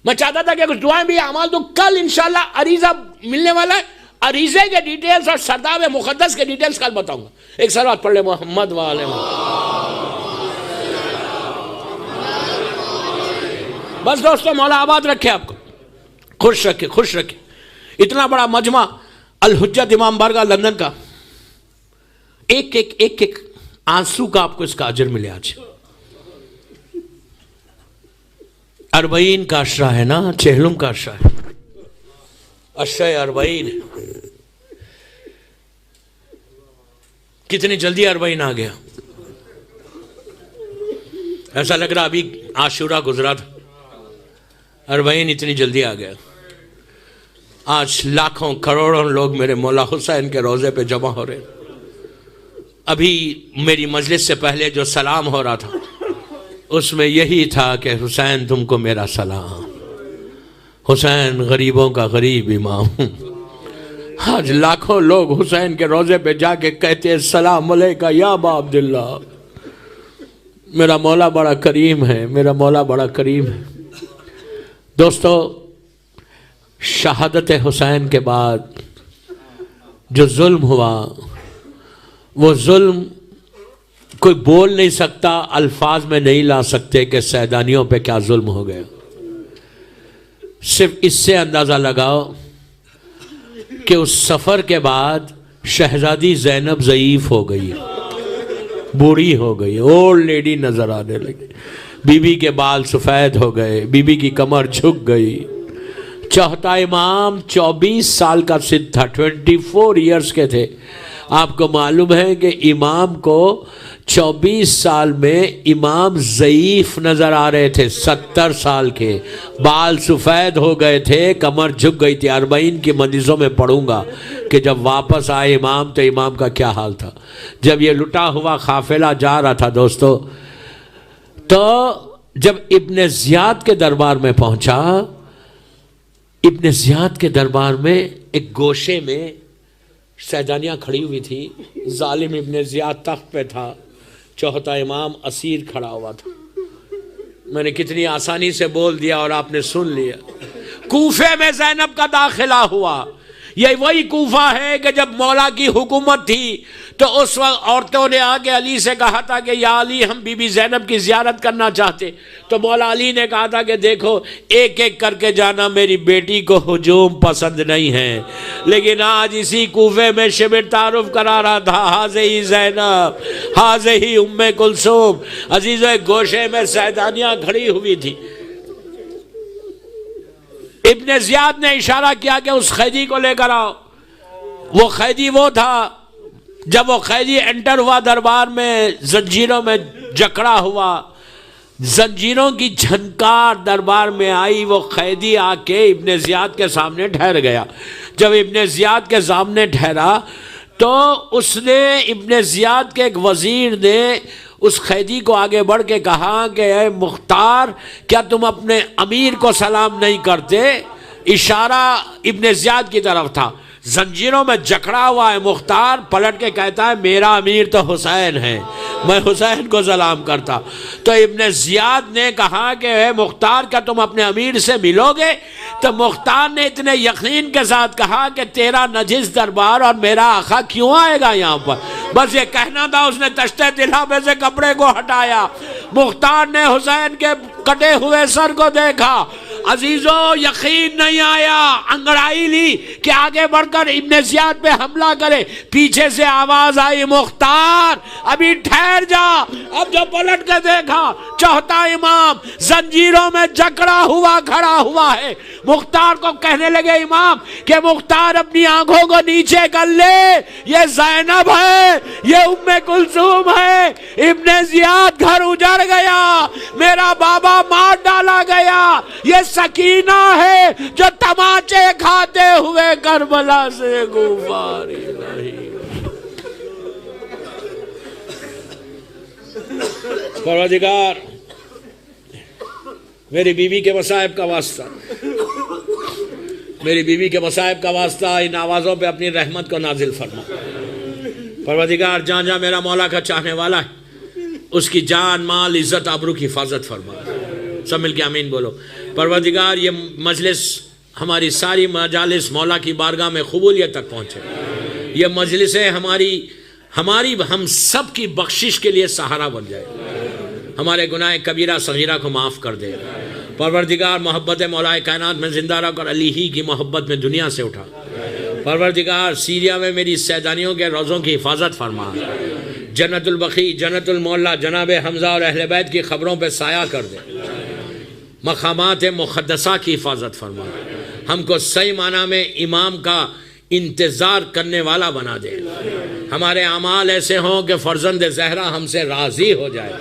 میں چاہتا تھا کہ کچھ دعائیں بھی اعمال تو کل انشاءاللہ عریضہ ملنے والا ہے، عریضے کے ڈیٹیلز اور سرداب مقدس کے ڈیٹیلز کل بتاؤں گا. ایک صلوات پڑھ لے محمد والے بس. دوستو مولا آباد رکھے، آپ کو خوش رکھے، خوش رکھے. اتنا بڑا مجمع الحجت امام بارگاہ لندن کا، ایک ایک ایک ایک آنسو کا آپ کو اس کا اجر ملے. آج 40 کا عشرہ ہے نا، چہلم کا عشرہ ہے، عشرہ 40. کتنی جلدی 40 آ گیا، ایسا لگ رہا ابھی عاشورہ گزرا تھا. اربعین اتنی جلدی آ گیا. آج لاکھوں کروڑوں لوگ میرے مولا حسین کے روضے پہ جمع ہو رہے ہیں. ابھی میری مجلس سے پہلے جو سلام ہو رہا تھا اس میں یہی تھا کہ حسین تم کو میرا سلام، حسین غریبوں کا غریب امام. آج لاکھوں لوگ حسین کے روضے پہ جا کے کہتے ہیں السلام علیکہ یا ابا عبداللہ. میرا مولا بڑا کریم ہے، میرا مولا بڑا کریم ہے. دوستو، شہادت حسین کے بعد جو ظلم ہوا، وہ ظلم کوئی بول نہیں سکتا، الفاظ میں نہیں لا سکتے کہ سیدانیوں پہ کیا ظلم ہو گیا. صرف اس سے اندازہ لگاؤ کہ اس سفر کے بعد شہزادی زینب ضعیف ہو گئی، بوڑھی ہو گئی، اولڈ لیڈی نظر آنے لگی. بی بی کے بال سفید ہو گئے، بی بی کی کمر جھک گئی. چوتھا امام 24 سال کا سن تھا، 24 ایئرز کے تھے. آپ کو معلوم ہے کہ امام کو 24 سال میں امام ضعیف نظر آ رہے تھے. 70 سال کے، بال سفید ہو گئے تھے، کمر جھک گئی تھی. 40 کی مجلسوں میں پڑھوں گا کہ جب واپس آئے امام تو امام کا کیا حال تھا. جب یہ لٹا ہوا قافلہ جا رہا تھا دوستو، تو جب ابن زیاد کے دربار میں پہنچا، ابن زیاد کے دربار میں ایک گوشے میں سیدانیاں کھڑی ہوئی تھی. ظالم ابن زیاد تخت پہ تھا، چوتھا امام اسیر کھڑا ہوا تھا. میں نے کتنی آسانی سے بول دیا اور آپ نے سن لیا. کوفے میں زینب کا داخلہ ہوا. یہ وہی کوفہ ہے کہ جب مولا کی حکومت تھی تو اس وقت عورتوں نے آگے علی سے کہا تھا کہ یا علی ہم بی بی زینب کی زیارت کرنا چاہتے. تو مولا علی نے کہا تھا کہ دیکھو ایک ایک کر کے جانا، میری بیٹی کو ہجوم پسند نہیں ہے. لیکن آج اسی کوفے میں شبر تعارف کرا رہا تھا، ہاذہی زینب، ہاذہی ام کلثوم. عزیزو، ایک گوشے میں سیدانیاں کھڑی ہوئی تھی. ابن زیاد نے اشارہ کیا کہ اس قیدی کو لے کر آؤ. وہ قیدی وہ تھا، جب وہ قیدی انٹر ہوا دربار میں، زنجیروں میں جکڑا ہوا، زنجیروں کی جھنکار دربار میں آئی. وہ قیدی آ کے ابن زیاد کے سامنے ٹھہر گیا. جب ابن زیاد کے سامنے ٹھہرا تو اس نے، ابن زیاد کے ایک وزیر نے اس قیدی کو آگے بڑھ کے کہا کہ اے مختار، کیا تم اپنے امیر کو سلام نہیں کرتے؟ اشارہ ابن زیاد کی طرف تھا. زنجیروں میں جکڑا ہوا ہے مختار، پلٹ کے کہتا ہے میرا امیر تو حسین ہے، میں حسین کو سلام کرتا. تو ابن زیاد نے کہا کہ اے مختار، کیا تم اپنے امیر سے ملو گے؟ تو مختار نے اتنے یقین کے ساتھ کہا کہ تیرا نجس دربار اور میرا آقا کیوں آئے گا یہاں پر؟ بس یہ کہنا تھا. اس نے تشتے دلہ میں سے کپڑے کو ہٹایا. مختار نے حسین کے کٹے ہوئے سر کو دیکھا. عزیزو، یقین نہیں آیا، انگڑائی لی کہ آگے بڑھ کر ابن زیاد پہ حملہ کرے. پیچھے سے آواز آئی، مختار ابھی ٹھہر جا. اب جو پلٹ کے دیکھا، چوتھا امام زنجیروں میں جکڑا ہوا کھڑا ہوا ہے. مختار کو کہنے لگے امام کہ مختار اپنی آنکھوں کو نیچے کر لے، یہ زینب ہے، یہ ام کلثوم ہے. ابن زیاد گھر اجڑ گیا، میرا بابا مار ڈالا گیا. یہ سکینہ ہے جو تماچے کھاتے ہوئے کربلا سے گواری نہیں. پروردگار، میری بیوی کے مصائب کا واسطہ، میری بیوی کے مصائب کا واسطہ ان آوازوں پہ اپنی رحمت کو نازل فرما. پروردگار، جہاں جہاں میرا مولا کا چاہنے والا ہے اس کی جان، مال، عزت، آبرو کی حفاظت فرما. سب مل کے آمین بولو. پروردگار، یہ مجلس، ہماری ساری مجالس مولا کی بارگاہ میں قبولیت تک پہنچے. یہ مجلسیں ہماری ہم سب کی بخشش کے لیے سہارا بن جائے. ہمارے گناہ کبیرہ صغیرہ کو معاف کر دے. پروردگار، محبت مولا کائنات میں زندہ رکھ اور علی ہی کی محبت میں دنیا سے اٹھا. پروردگار، سیریا میں میری سیدانیوں کے روزوں کی حفاظت فرما. جنت البقیع، جنت المعلا، جناب حمزہ اور اہل بیت کی خبروں پہ سایہ کر دے. مقامات مقدسہ کی حفاظت فرما. ہم کو صحیح معنی میں امام کا انتظار کرنے والا بنا دے. ہمارے اعمال ایسے ہوں کہ فرزند زہرا ہم سے راضی ہو جائے.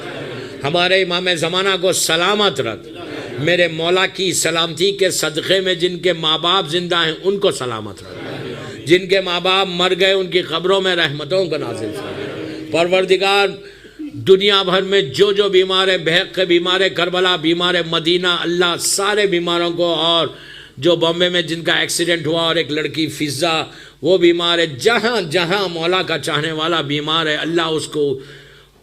ہمارے امام زمانہ کو سلامت رکھ. میرے مولا کی سلامتی کے صدقے میں جن کے ماں باپ زندہ ہیں ان کو سلامت رکھ، جن کے ماں باپ مر گئے ان کی قبروں میں رحمتوں کو نازل فرما۔ پروردگار دنیا بھر میں جو بیمار ہے، بحق کے بیمار ہے، کربلا بیمار ہے، مدینہ، اللہ سارے بیماروں کو، اور جو بامبے میں جن کا ایکسیڈنٹ ہوا اور ایک لڑکی فضا وہ بیمار ہے، جہاں جہاں مولا کا چاہنے والا بیمار ہے، اللہ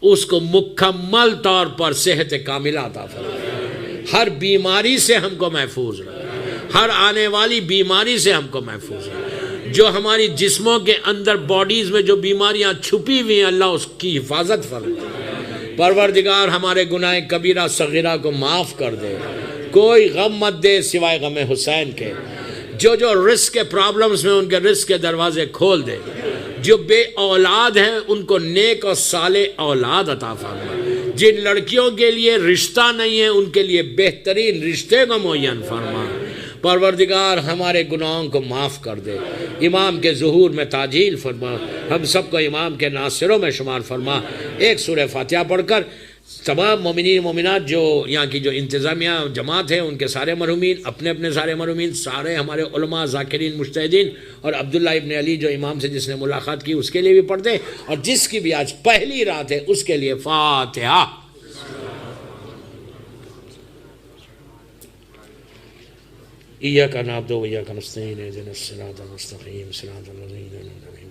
اس کو مکمل طور پر صحت کاملہ عطا فرما، ہر بیماری سے ہم کو محفوظ رکھ، ہر آنے والی بیماری سے ہم کو محفوظ رکھ، جو ہماری جسموں کے اندر باڈیز میں جو بیماریاں چھپی ہوئی ہیں اللہ اس کی حفاظت فرما۔ پروردگار ہمارے گناہ کبیرہ صغیرہ کو معاف کر دے، کوئی غم مت دے سوائے غم حسین کے، جو رزق کے پرابلمز میں ان کے رزق کے دروازے کھول دے، جو بے اولاد ہیں ان کو نیک اور صالح اولاد عطا فرما، جن لڑکیوں کے لیے رشتہ نہیں ہے ان کے لیے بہترین رشتے کو معین فرما۔ پروردگار ہمارے گناہوں کو معاف کر دے، امام کے ظہور میں تعجیل فرما، ہم سب کو امام کے ناصروں میں شمار فرما۔ ایک سورہ فاتحہ پڑھ کر تمام مومنین مومنات جو یہاں کی جو انتظامیہ جماعت ہے ان کے سارے مرحومین، اپنے اپنے سارے مرحومین، سارے ہمارے علماء ذاکرین مجتہدین، اور عبداللہ ابن علی جو امام سے جس نے ملاقات کی اس کے لیے بھی پڑھ دیں، اور جس کی بھی آج پہلی رات ہے اس کے لیے فاتحہ۔ ایاک نعبد و ایاک نستعین اہدنا الصراط المستقیم صراط الذین انعمت علیہم۔